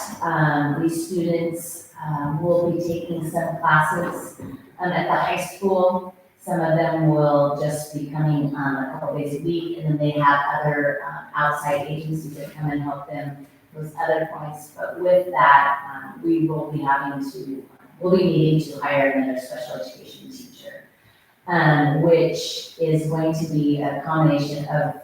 these students will be taking some classes at the high school. Some of them will just be coming a couple days a week, and then they have other outside agencies that come and help them those other points. But with that, we'll be needing to hire another special education teacher, which is going to be a combination of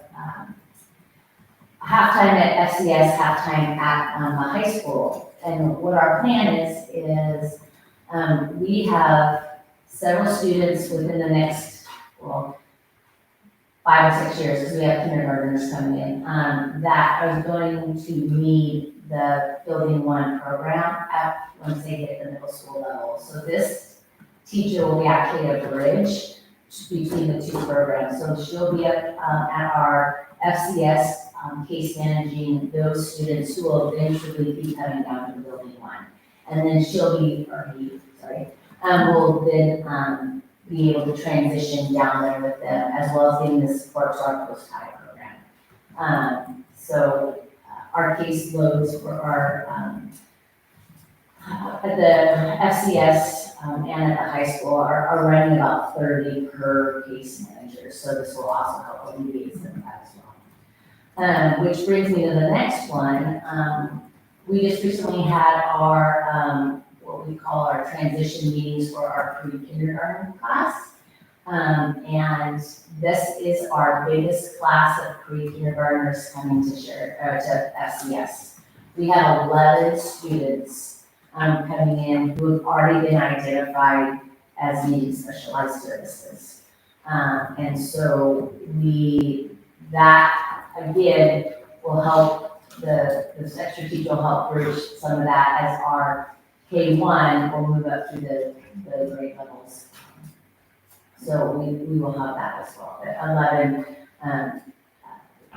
half-time at FCS, half-time at the high school. And what our plan is we have several students within the next, 5 or 6 years, because we have kindergartners coming in, that are going to need the Building 1 program once they hit the middle school level. So this teacher will be actually a bridge between the 2 programs. So she'll be up at our FCS case managing those students who will eventually be coming down to Building 1. And then will then be able to transition down there with them, as well as getting the support to our post-high program. So our case loads for our, at the FCS and at the high school are running about 30 per case manager. So this will also help alleviate some of that as well. Which brings me to the next one. We just recently had our what we call our transition meetings for our pre-kindergarten class. And this is our biggest class of pre-kindergartners coming to FCS. We have 11 students coming in who have already been identified as needing specialized services. And so that again will help, this extra teacher will help bridge some of that as our K1 will move up through the grade levels. So we will have that as well. At 11,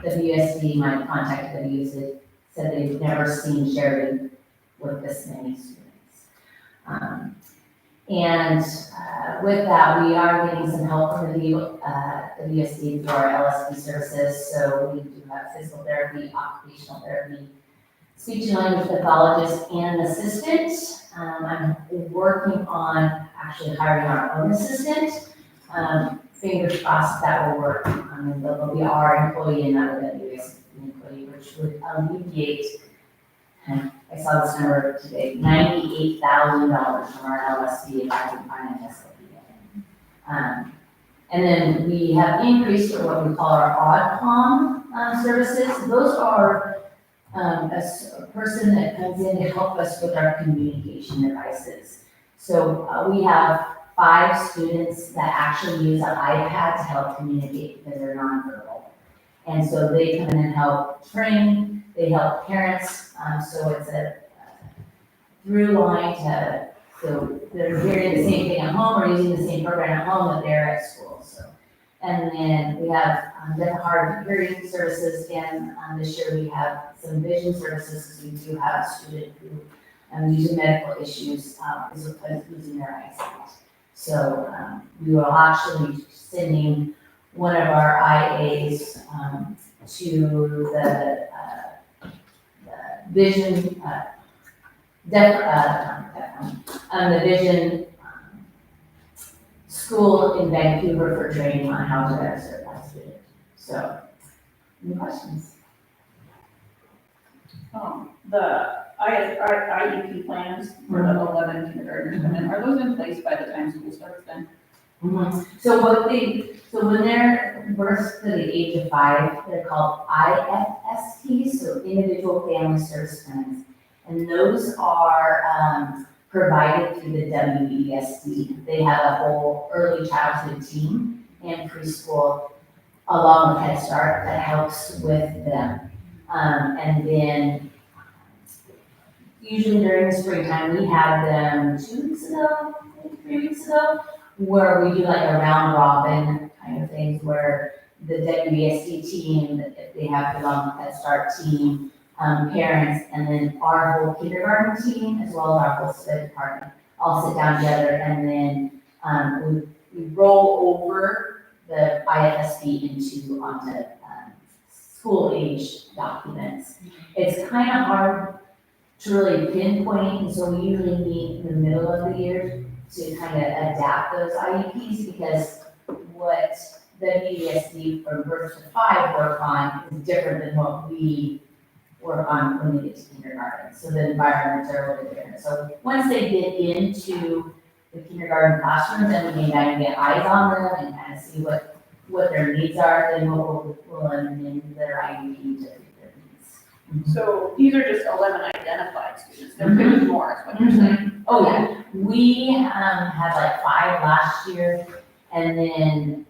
WSD, my contact at WSD, said they've never seen Sheridan with this many students. With that, we are getting some help from the WSD through our LSP services. So we do have physical therapy, occupational therapy, speech and language pathologist, and an assistant. I'm working on actually hiring our own assistant. Fingers crossed that will work. They'll be our employee and not a WSD employee, which would alleviate, I saw this number today, $98,000 from our LSD if I can find an SLP. And then we have increased what we call our ODCOM services. Those are a person that comes in to help us with our communication devices. So we have 5 students that actually use an iPad to help communicate because they're nonverbal. And so they come in and help train, they help parents, so it's a through line so they're hearing the same thing at home or using the same program at home that they're at school. So, and then we have deaf hard hearing services, and this year we have some vision services because we do have a student who due to medical issues is losing their eyesight. So we will actually sending one of our IAs, to the vision, the vision school in Vancouver for training on how to better serve that student. So, any questions? The IEP plans for the 11 kindergartners come in, are those in place by the time school starts then? So when they're birthed to the age of 5, they're called IFSPs, so Individual Family Service Plans. And those are provided through the WESD. They have a whole early childhood team and preschool along with Head Start that helps with them. And then usually during the springtime, we have them 2 weeks ago, maybe 3 weeks ago, where we do like a round robin kind of things where the WESD team, if they have the along with Head Start team, parents, and then our whole kindergarten team, as well as our whole SSD department, all sit down together, and then we roll over the IFSP onto school age documents. It's kind of hard to really pinpoint, and so we usually meet in the middle of the year to kind of adapt those IEPs, because what the WESD from birth to 5 work on is different than what we work on when they get to kindergarten. So the environments are a little bit different. So once they get into the kindergarten classroom, then we can kind of get eyes on them and kind of see what their needs are, then we'll amend their IEP to fit their needs. So these are just 11 identified students, there could be more, is what you're saying? Oh, yeah, we had like 5 last year, and then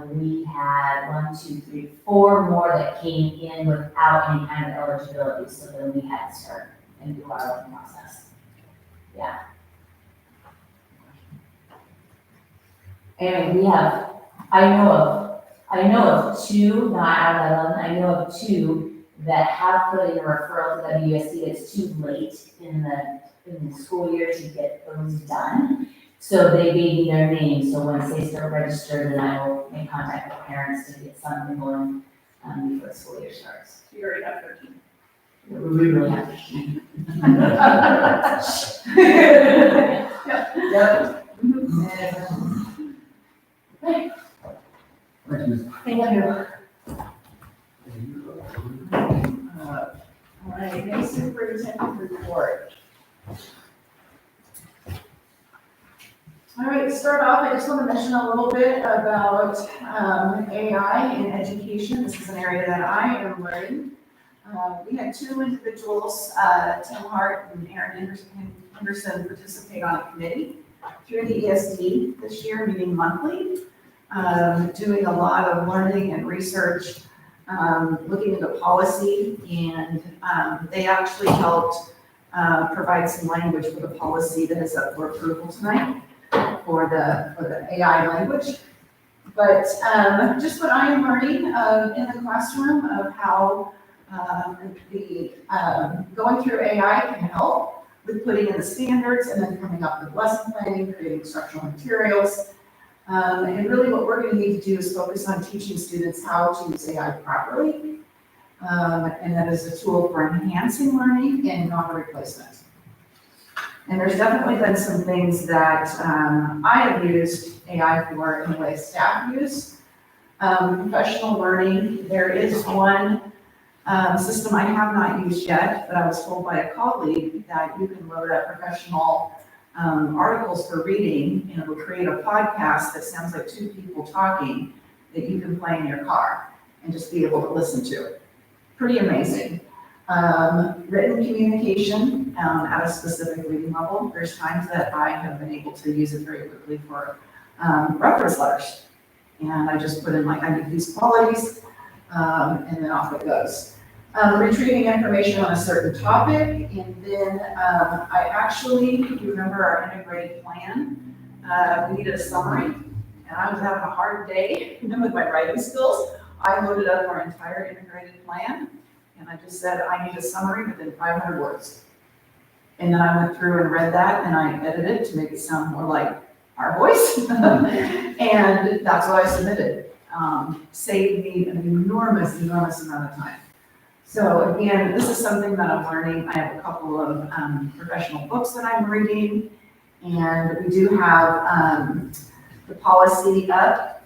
we had 1, 2, 3, 4 more that came in without any kind of eligibility, so then we had to start and do our own process. Yeah. And we have, I know of 2, not out of 11, I know of 2 that have put in a referral to WSD. It's too late in the school year to get those done. So they gave me their name, so once they start registered, then I will make contact with parents to get something going before the school year starts. So you already have 13. We really have to keep. Yep. Thank you. Thank you. All right, next superintendent report. All right, to start off, I just want to mention a little bit about AI in education. This is an area that I am learning. We had 2 individuals, Tim Hart and Aaron Henderson, participate on a committee through the ESD this year, meeting monthly, doing a lot of learning and research, looking into policy, and they actually helped provide some language for the policy that is up for approval tonight for the AI language. But just what I am learning in the classroom of how going through AI can help with putting in the standards and then coming up with lesson planning, creating instructional materials. And really what we're going to need to do is focus on teaching students how to use AI properly. And that is a tool for enhancing learning and not a replacement. And there's definitely been some things that I have used AI for in the way staff use. Professional learning, there is one system I have not used yet, but I was told by a colleague that you can load up professional articles for reading, and it will create a podcast that sounds like 2 people talking that you can play in your car and just be able to listen to. Pretty amazing. Written communication at a specific reading level. There's times that I have been able to use it very quickly for reference letters. And I just put in like, I need these qualities, and then off it goes. Retrieving information on a certain topic, and then I actually, if you remember our integrated plan, we needed a summary, and I was having a hard day with my writing skills. I loaded up our entire integrated plan, and I just said, I need a summary within 500 words. And then I went through and read that, and I edited it to make it sound more like our voice, and that's what I submitted. saved me an enormous amount of time. So again, this is something that I'm learning. I have a couple of professional books that I'm reading, and we do have the policy up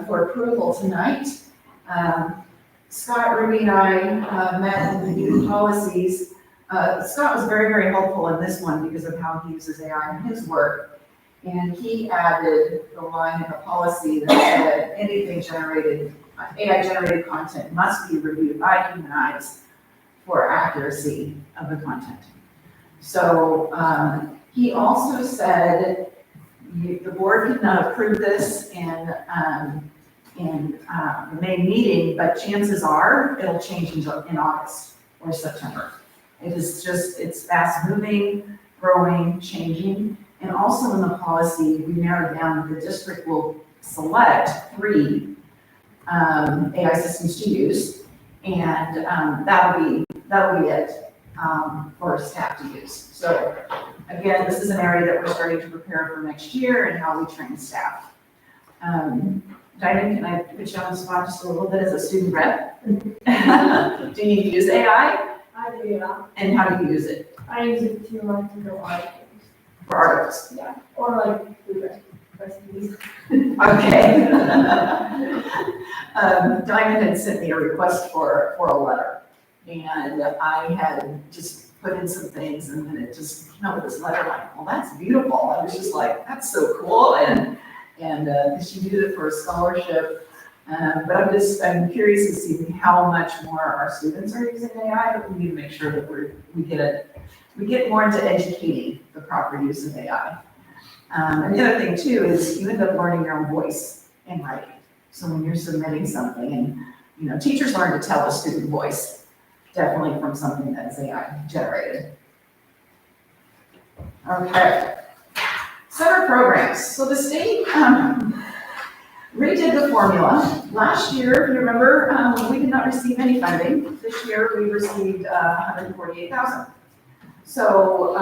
for approval tonight. Scott, Ruby, and I met in the policies. Scott was very helpful in this one because of how he uses AI in his work. And he added the line in the policy that said anything AI-generated content must be reviewed by human eyes for accuracy of the content. So he also said the board cannot approve this in the May meeting, but chances are it'll change in August or September. It's fast moving, growing, changing. And also in the policy, we narrowed down that the district will select 3 AI systems to use, and that'll be it for staff to use. So again, this is an area that we're starting to prepare for next year and how we train staff. Diane, can I put you on the spot just a little bit as a student rep? Do you use AI? I do, yeah. And how do you use it? I use it to like to go articles. For articles? Yeah, or like food recipes. Okay. Diamond had sent me a request for a letter, and I had just put in some things, and then it just came out with this letter like, well, that's beautiful. I was just like, that's so cool, and she did it for a scholarship. But I'm curious to see how much more our students are using AI, but we need to make sure that we get more into educating the proper use of AI. And the other thing too is you end up learning your own voice in writing. So when you're submitting something, and teachers learn to tell a student voice, definitely from something that's AI generated. Okay. Summer programs. So the state redid the formula. Last year, if you remember, we did not receive any funding. This year, we received $148,000. So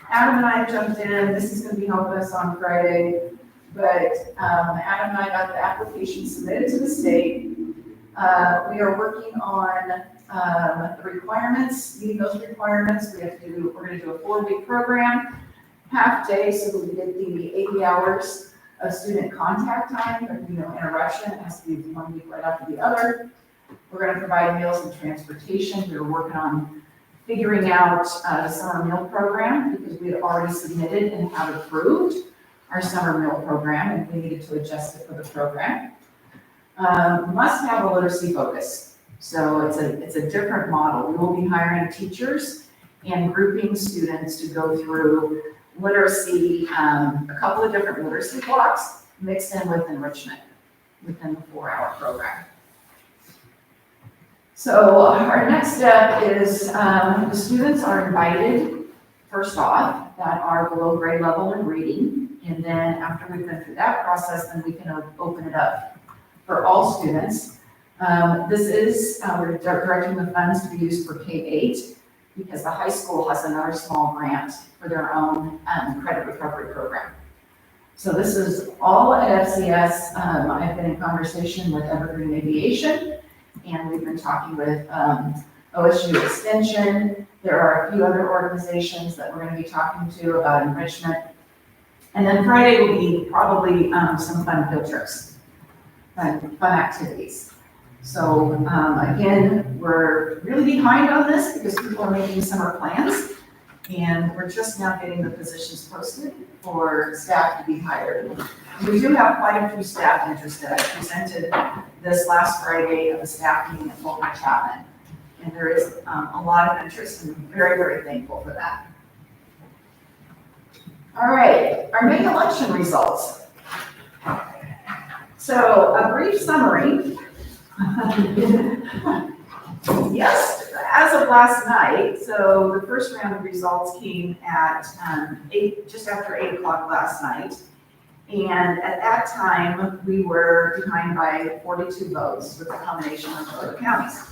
Adam and I jumped in. This is going to be helping us on Friday. But Adam and I got the application submitted to the state. We are working on the requirements, meeting those requirements. We're going to do a 4-week program, half day, so that we get the 80 hours of student contact time. There'll be no interruption. It has to be 1 week right after the other. We're going to provide meals and transportation. We're working on figuring out the summer meal program because we had already submitted and have approved our summer meal program, and we needed to adjust it for the program. Must have a literacy focus. So it's a different model. We will be hiring teachers and grouping students to go through literacy, a couple of different literacy blocks mixed in with enrichment within the 4-hour program. So our next step is the students are invited, first off, that are below grade level in reading. And then after we've been through that process, then we can open it up for all students. This is, we're directing the funds to be used for K-8 because the high school has another small grant for their own credit recovery program. So this is all at FCS. I've been in conversation with Evergreen Aviation, and we've been talking with OSU Extension. There are a few other organizations that we're going to be talking to about enrichment. And then Friday will be probably some fun field trips, fun activities. So again, we're really behind on this because people are making summer plans, and we're just now getting the positions posted for staff to be hired. We do have quite a few staff interested. I presented this last Friday at the staff meeting at Fulton Chapman, and there is a lot of interest, and I'm very thankful for that. All right, our May election results. So a brief summary. Yes, as of last night, so the first round of results came at just after 8 o'clock last night. And at that time, we were behind by 42 votes with a combination of other counties.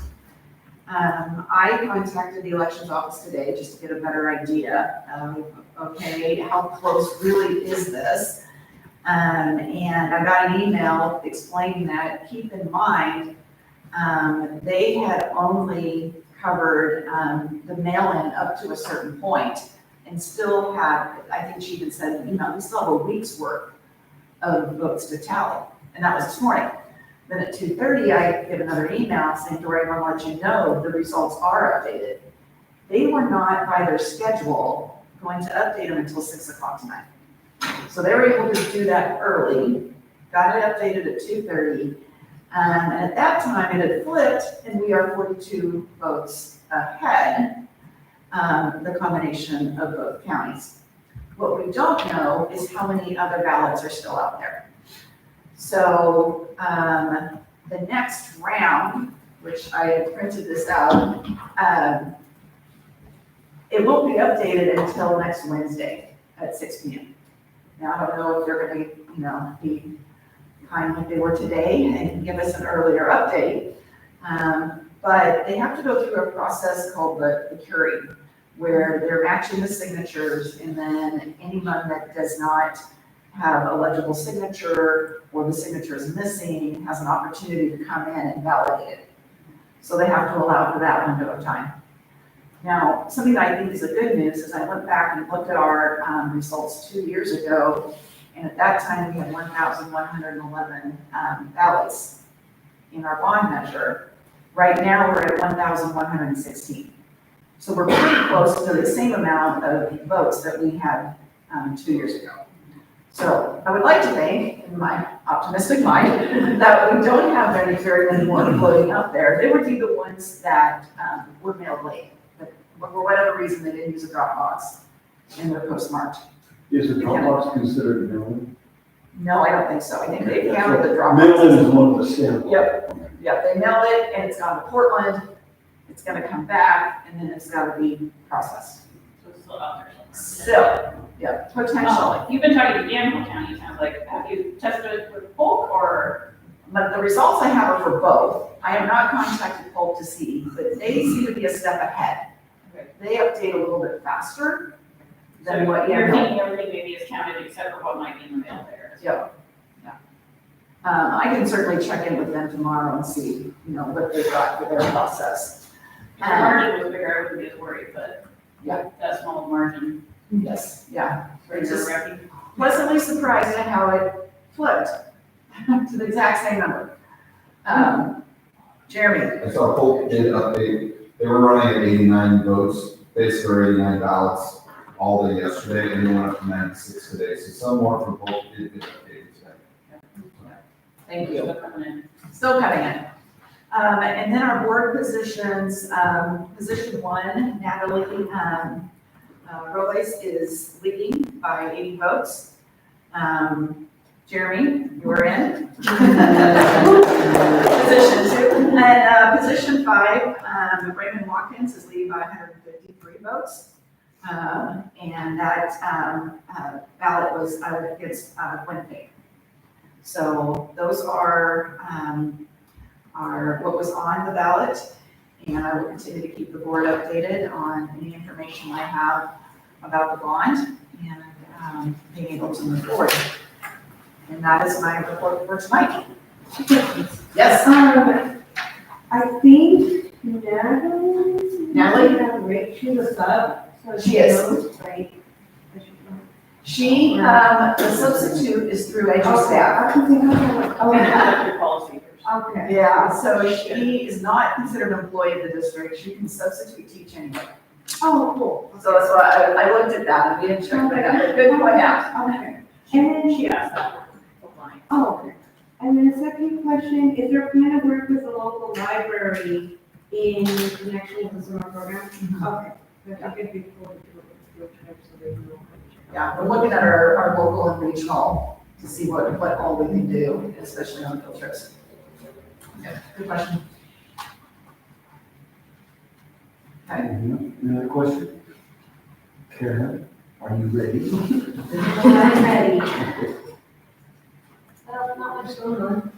I contacted the elections office today just to get a better idea of, okay, how close really is this? And I got an email explaining that, keep in mind, they had only covered, the mail-in up to a certain point and still had, I think she even said, we still have a week's worth of votes to tally. And that was this morning. Then at 2:30, I get another email saying, Dory, I want to let you know the results are updated. They were not, by their schedule, going to update them until 6 o'clock tonight. So they were able to do that early, got it updated at 2:30. And at that time, it had flipped, and we are 42 votes ahead, the combination of both counties. What we don't know is how many other ballots are still out there. So the next round, which I had printed this out, it won't be updated until next Wednesday at 6 p.m. Now, I don't know if they're going to, be kind like they were today and give us an earlier update. But they have to go through a process called the curing, where they're matching the signatures, and then anyone that does not have a legible signature or the signature is missing has an opportunity to come in and validate it. So they have to allow for that window of time. Now, something that I think is a good news is I went back and looked at our results 2 years ago, and at that time we had 1,111 ballots in our bond measure. Right now we're at 1,116. So we're pretty close to the same amount of votes that we had 2 years ago. So I would like to think, in my optimistic mind, that we don't have very many more floating out there. They would be the ones that were mailed late, but for whatever reason, they didn't use a drop box and they're postmarked. Is a drop box considered mail-in? No, I don't think so. I think they counted the drop Mail-in boxes. is one of the samples. Yep, they mail it and it's gone to Portland, it's gonna come back, and then it's gotta be processed. So it's still out there somewhere. So, yeah, potentially. You've been talking to Danville County, it sounds like, have you tested it with Polk or? But the results I have are for both. I have not contacted Polk to see, but they seem to be a step ahead. Okay. They update a little bit faster than So what you're you thinking everything maybe is counted except for what might be in the mail there. Yeah. I can certainly check in with them tomorrow and see, what they've got for their process. If the margin was bigger, I wouldn't be as worried, but. Yeah. That small margin. Yes, yeah. It's Just just. pleasantly surprised at how it flipped to the exact same number. Jeremy, I saw Polk did update, they were running at 89 votes, basically 89 ballots all day yesterday, and they went up to 96 today, so some more from Polk did get updated today. thank you. Still coming in. Still coming in. And then our board positions, position 1, Natalie Robles is leading by 80 votes. Jeremy, you are in. Position 2. And position 5, Raymond Watkins is leading by 153 votes. And that ballot was against Winnipeg. So those are what was on the ballot, and I will continue to keep the board updated on any information I have about the bond and being able to move forward. And that is my report for tonight. Yes, I think Natalie, right, she's a sub. So She is. knows, right? the substitute is through AG staff. I can think of Oh, yeah, your policy first. Okay. Yeah, so she is not considered an employee of the district. She can substitute teach anyway. Oh, cool. So that's why I looked at that and we didn't check that out. Good point out. Okay. And then She asked that. Line. oh, okay. And then the second question, is there a plan to work with the local library in connection with the summer program? Okay. That could be cool to do with field trips, so they know. Yeah, we're looking at our local and regional to see what all we can do, especially on field trips. Yeah, good question. Okay. Any other question? Karen, are you ready? I'm ready. Not much going on.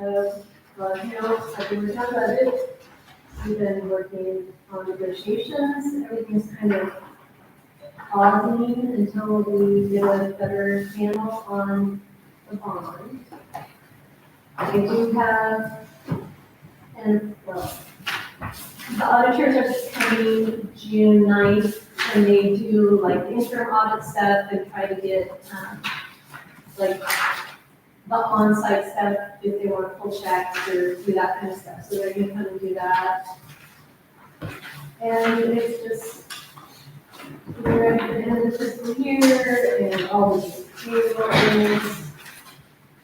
Well, I've been working on budget. We've been working on negotiations. Everything's kind of pausing until we get a better handle on the bond. I do have, and, well, the auditors are coming June 9th, and they do like interim audit stuff and try to get, like, the on-site stuff, if they want to pull checks or do that kind of stuff, so they're gonna come and do that. And it's just, we're at the end of the fiscal year, and all the payroll is,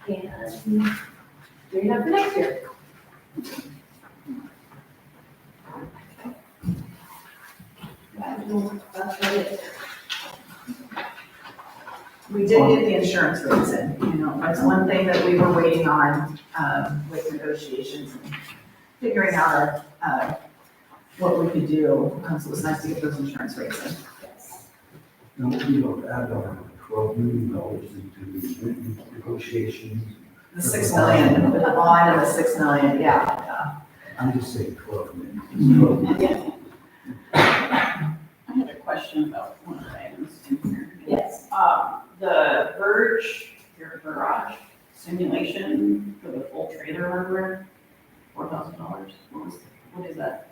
and doing up for next year. That's it. We did get the insurance rates in, that's one thing that we were waiting on, with negotiations and figuring out, what we could do, so it was nice to get those insurance rates in. Yes. No, we don't add $12 million into the negotiations. The 6 million, with the bond and the 6 million, yeah. I'm just saying 12 million. I had a question about one of the items in here. Yes. The Verge, your garage simulation for the full trailer hardware, $4,000. What is that?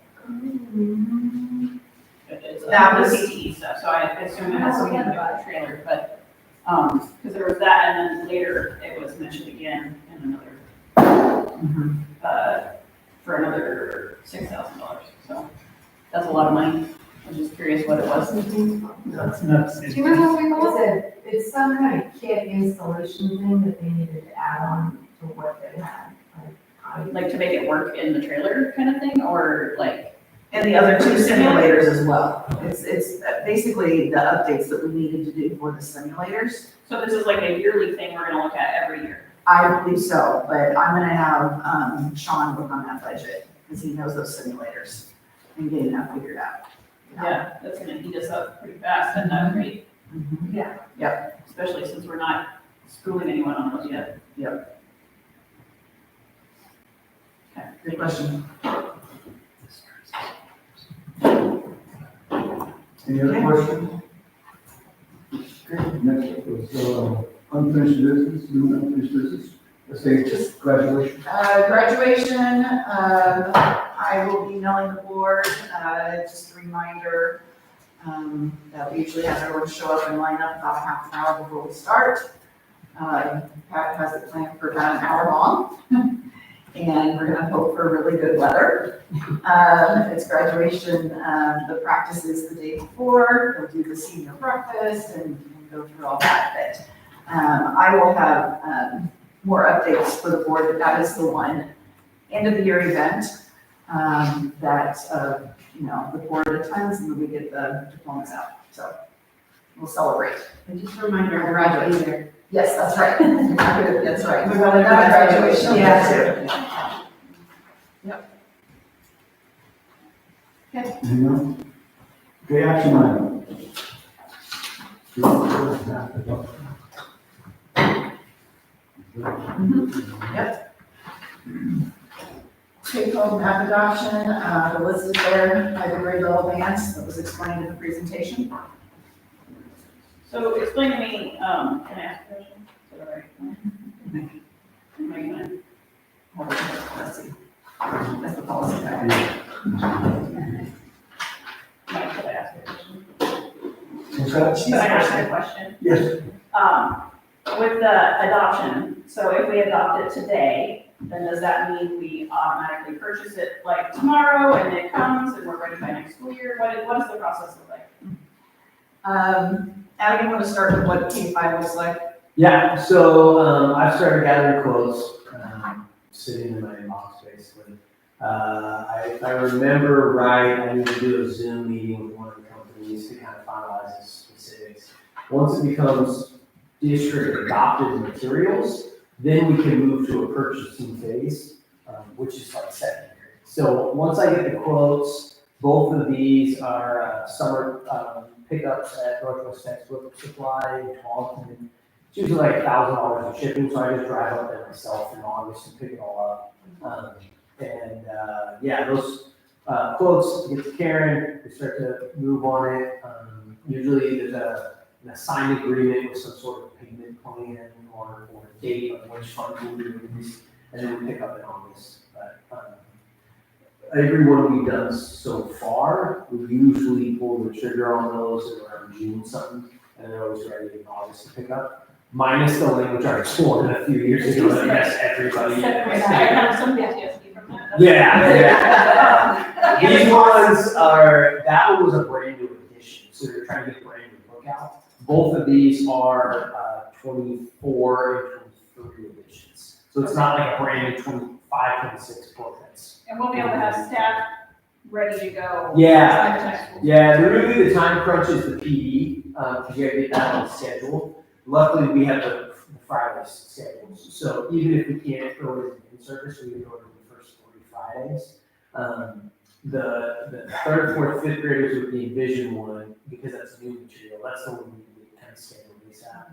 It's That was- CTE stuff, so I assume it has something to do with the trailer, but, because there was that, and then later it was mentioned again in another, for another $6,000, so that's a lot of money. I'm just curious what it was. That's nuts. Do you remember what we called it? It's some kind of kit installation thing that they needed to add on to what they had. Like to make it work in the trailer kind of thing, or like? And the other 2 simulators as well. It's basically the updates that we needed to do for the simulators. So this is like a yearly thing we're gonna look at every year? I believe so, but I'm gonna have, Sean work on that budget, because he knows those simulators and getting that figured out. Yeah, that's gonna eat us up pretty fast at that rate. Yeah. Especially since we're not schooling anyone on those yet. Okay. Good question. Any other questions? Okay, next up was unfinished business, new unfinished business. Let's say just graduation. Graduation, I will be emailing the board, just a reminder, that we usually have everyone show up and line up about a half an hour before we start. Pat has it planned for about an hour long, and we're gonna hope for really good weather. It's graduation, the practice is the day before, they'll do the senior breakfast and go through all that, but, I will have, more updates for the board, but that is the one end of the year event, that, the board attends and we get the diplomas out, so we'll celebrate. And just a reminder, You're I'm graduating. graduating. Yes, that's right. That's right. We're going to graduation. Yeah. Anything else? Okay, action item. Take home map adoption, the list is there, by the grade level bands that was explained in the presentation. So explain to me, can I ask a question? Is that all right? Am I gonna- Let's see. That's the policy guide. Could I ask a question? What's that? Could I ask a question? Yes. With the adoption, so if we adopt it today, then does that mean we automatically purchase it like tomorrow and it comes and we're ready by next school year? What does the process look like? Adam, you want to start with what K-5 looks like? Yeah, so I've started gathering quotes, sitting in my inbox basically. If I remember right, I need to do a Zoom meeting with one of the companies to kind of finalize the specifics. Once it becomes district adopted materials, then we can move to a purchasing phase, which is like secondary. So once I get the quotes, both of these are summer pickups at Northwest Textbook Supply in Taunton. It's usually like $1,000 of shipping, so I just drive up there myself in August and pick it all up. Yeah, those quotes get to Karen, we start to move on it. Usually there's an assigned agreement with some sort of payment plan or date of which funds will be released, and then we pick up in August. But every one we've done so far, we usually pull the trigger on those around June something, and they're always ready in August to pick up. Minus the language I explored a few years ago that messed everybody. I have some PTSD from that. Yeah. These ones that one was a brand new edition, so they're trying to get a brand new book out. Both of these are 24 and 23 editions. So it's not like a brand new 25, 26 booklets. And we'll be able to have staff ready to go. Yeah. by the next school. Yeah, really the time crunch is the PD, because you gotta get that on schedule. Luckily, we have the Fridays schedules, so even if we can't throw it in service, we can go to the first 3 Fridays. The third, fourth, fifth graders with the Envision one, because that's new material, that's the one we kind of schedule these at.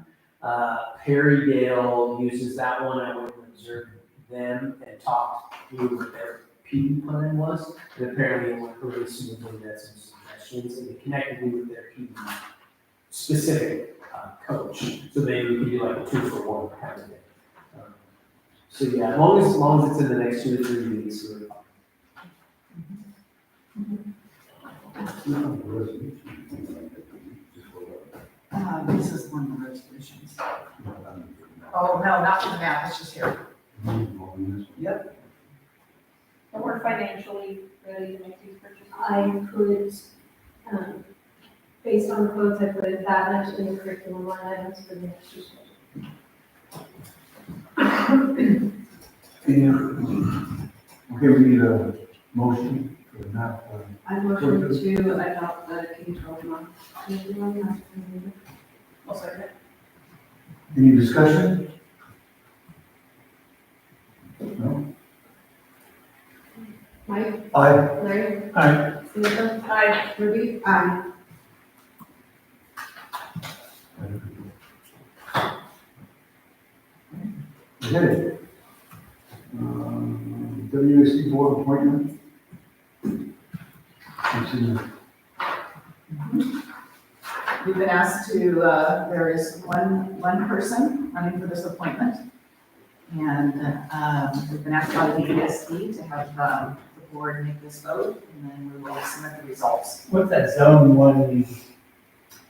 Perrydale uses that one, I went and observed them and talked through what their PD plan was, and apparently it went really smoothly, they had some suggestions, and they connected me with their PD specific coach, so maybe we can do like a 2-for-1 kind of thing. So yeah, as long as it's in the next 2 to 3 weeks, we're This is one of the resolutions. Oh, no, not for the math, it's just here. Yep. And we're financially ready to make these purchases. I put, based on the codes, I put that much in the curriculum line items for the next year's budget. Okay, we need a motion for that. I motion to adopt the K-12 month. I'll second. Any discussion? No? Mike, Aye. Larry, Aye. Samantha, Aye. Ruby, Aye. Okay. WSD board appointment. We've been asked to, there is one person running for this appointment. And we've been asked by the WSD to have the board make this vote, and then we will submit the results. What's that zone one mean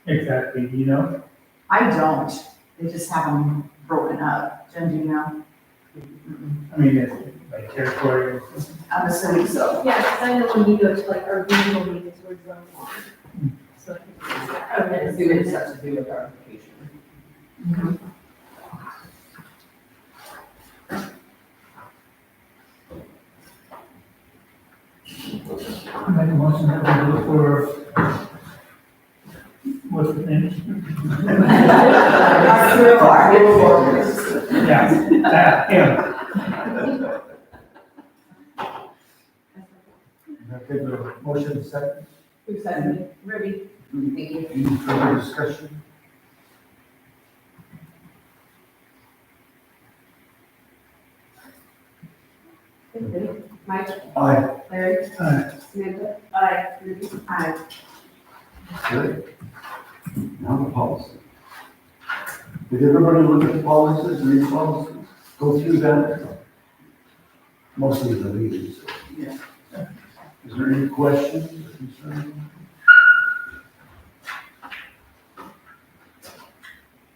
exactly, do you know? I don't, they just have them broken up. Jen, do you know? I mean, it's like territory or something. I'm assuming so. Yeah, because I know when you go to like our regional meetings, we're zone 1. So I think it's. I think it has to do with our application. I make a motion that we look for, what's the name? Yeah, him. Okay, the motion second. Who seconded it? Ruby. Thank you. Any further discussion? Mike, Aye. Larry, Aye. Samantha, Aye. Ruby. Aye. Good. Now the policy. Did everybody look at the policies, read the policies, go through them? Mostly the leaders. Yeah. Is there any questions or concerns?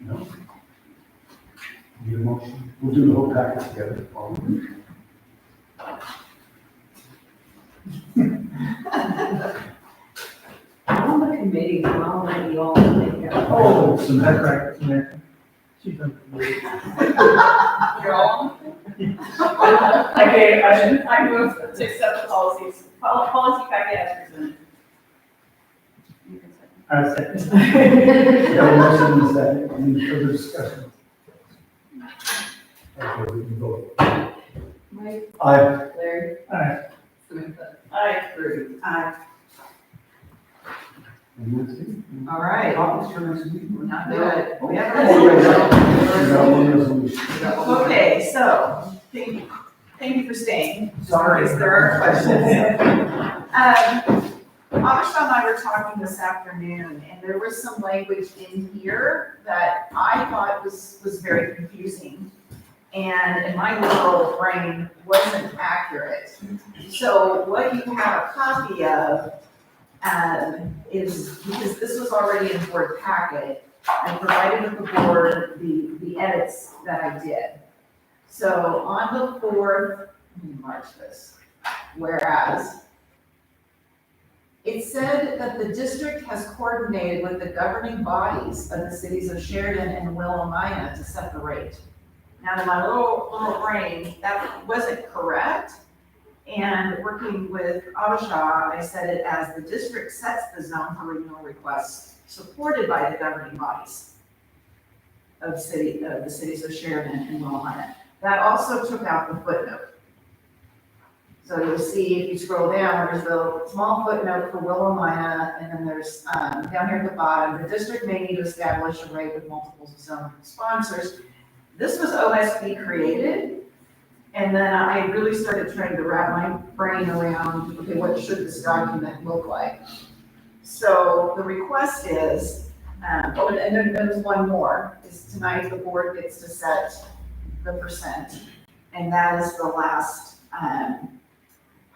No? Need a motion? We'll do the whole package together. I'm on the committee, so I'll let you all take care of it. Oh, some That's background. right, Samantha. She's on the committee. You're all. Okay, I move to accept the policies, policy packet as presented. You can second. I second. Yeah, motion and a second. Any further discussion? Okay, we can vote. Mike, Aye. Larry, Aye. Samantha, Aye. Ruby. Aye. And that's it. All right, Topics for next week? we're not good. We have a Oh, wait, resolution. we got one resolution. Okay, so, thank you for staying. Sorry. If there are questions. Avisha and I were talking this afternoon, and there was some language in here that I thought was very confusing. And in my little brain wasn't accurate. So what you have a copy of is, because this was already in the board packet, I provided with the board the edits that I did. So on the 4th, let me mark this, whereas it said that the district has coordinated with the governing bodies of the cities of Sheridan and Willamina to set the rate. Now, in my little brain, that wasn't correct. And working with Avisha, I said it as the district sets the zone for renewal requests supported by the governing bodies of the cities of Sheridan and Willamina. That also took out the footnote. So you'll see if you scroll down, there's a small footnote for Willamina, and then there's down here at the bottom, the district may need to establish a rate with multiple zone sponsors. This was OSB created, and then I really started trying to wrap my brain around, okay, what should this document look like? So the request is, and then there's one more, is tonight the board gets to set the percent, and that is the last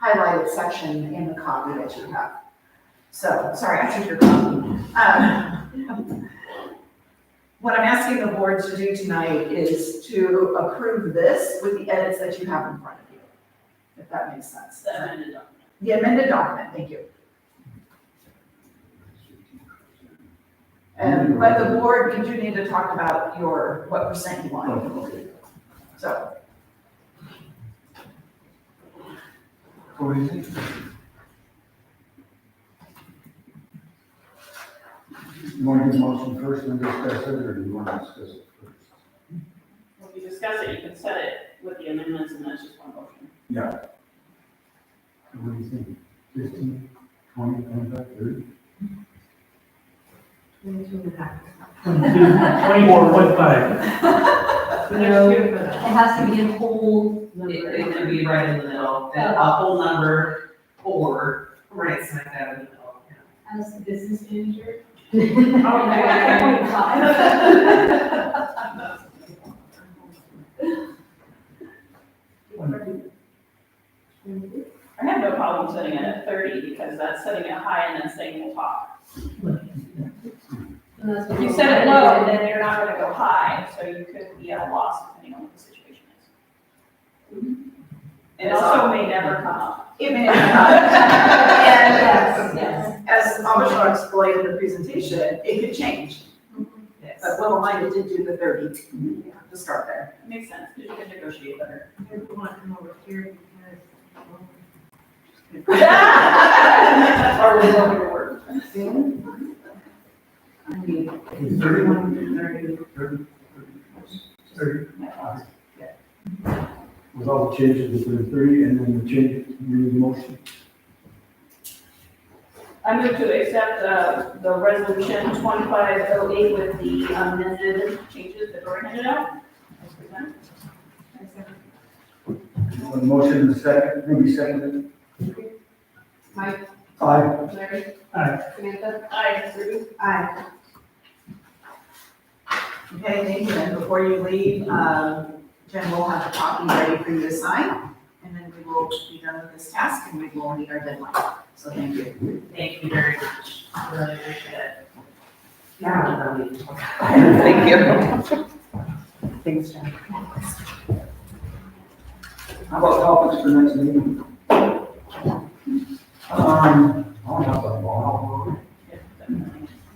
highlighted section in the copy that you have. So, sorry, I took your copy. What I'm asking the board to do tonight is to approve this with the edits that you have in front of you, if that makes sense. The amended document. The amended document, thank you. But the board, we do need to talk about what percent you want. So, What do you think? You want to do the motion first and discuss it, or do you want to discuss it first? When you discuss it, you can set it with the amendments, and that's just one motion. Yeah. What do you think? 15, 20, 25, 30? 24.5. No, it has to be a whole number. It could be right in the middle, a whole number, or right smack dab in the middle. As the business manager. I have no problem setting it at 30, because that's setting it high and then saying we'll talk. If you set it low, then you're not gonna go high, so you could be at a loss depending on what the situation is. It also may never come up. it may not. And Yes. as Avisha explained in the presentation, it could change. Yes. But Willamina did do the 30 to start there. It makes sense, because you can negotiate better. Or we want your word. 30. With all the changes between 30 and then the change, new motion. I move to accept the resolution 2508 with the amended changes that were handed out. As presented. On the motion in the second, Ruby seconded. Mike, Aye. Larry. Aye. Samantha. Aye, Ruby. Aye. Okay, thank you. And before you leave, Jen will have the copy ready for you to sign, and then we will be done with this task and we will meet our deadline. So thank you. Thank you very much, I really appreciate it. Thank you. Thanks, Jen. How about topics for next meeting? I don't have that long.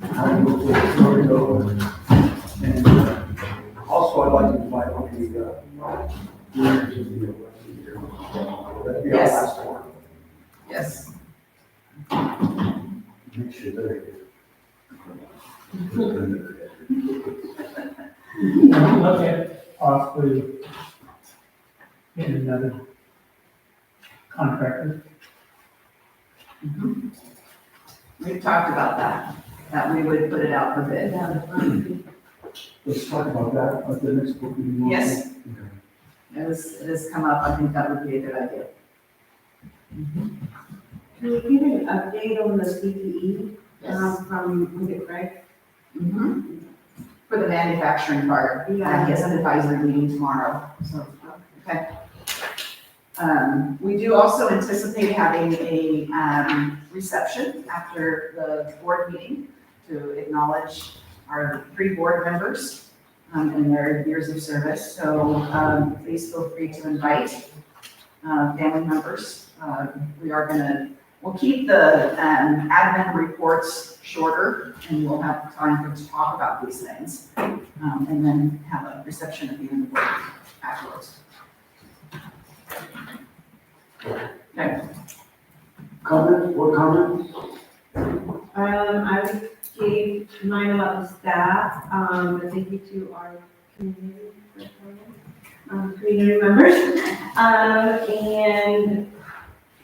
I will put it through it over. And also I'd like to invite the leaders of the that'd be our Yes. last one. Yes. Make sure they're Look at possibly getting another contractor. We've talked about that we would put it out for bid. Let's talk about that at the next book meeting. Yes. Okay. It has come up, I think that would be a good idea. Can you give an update on the CPE, from, was it Greg? Mhm. For the manufacturing part, he has an advisory meeting tomorrow, so, okay. We do also anticipate having a, reception after the board meeting to acknowledge our 3 board members, and their years of service, so, please feel free to invite, family members. We'll keep the, admin reports shorter, and we'll have time to talk about these things, and then have a reception at the end of the week afterwards. Okay. Comments, what comments? I gave mine about the staff, but thank you to our community members. And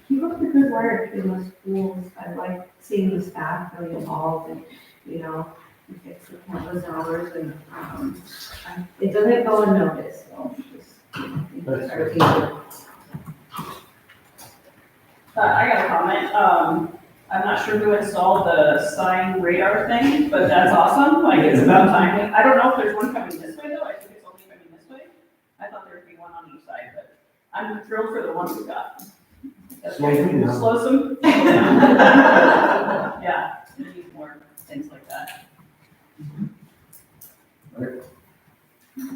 keep up the good work in the schools. I like seeing the staff really involved and, you know, we fix the campus hours and, it doesn't go unnoticed, so just. That's our good. team. I got a comment. I'm not sure who installed the sign radar thing, but that's awesome. Like, it's about time. I don't know if there's one coming this way though. I think it's only coming this way. I thought there would be one on each side, but I'm thrilled for the ones we got. Slow them down. Slow some. Yeah, we need more things like that.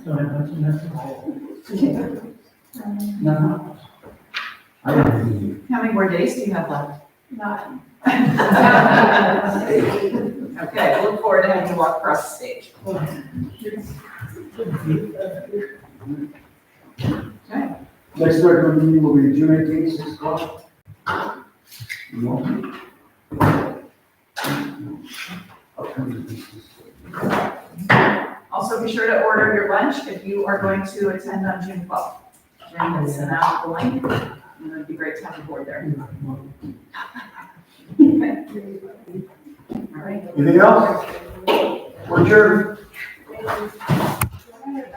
Don't have much message. No. I don't think How many more days do you have left? Not. Okay, we'll look forward to having you walk across the stage. Okay. Next regular meeting will be June 18th, 6 o'clock. No. Upcoming business. Also, be sure to order your lunch if you are going to attend on June 12th. Jen has sent out the link, and it'd be great to have the board there. Okay. All right. Anything else? We're adjourned. Thank you.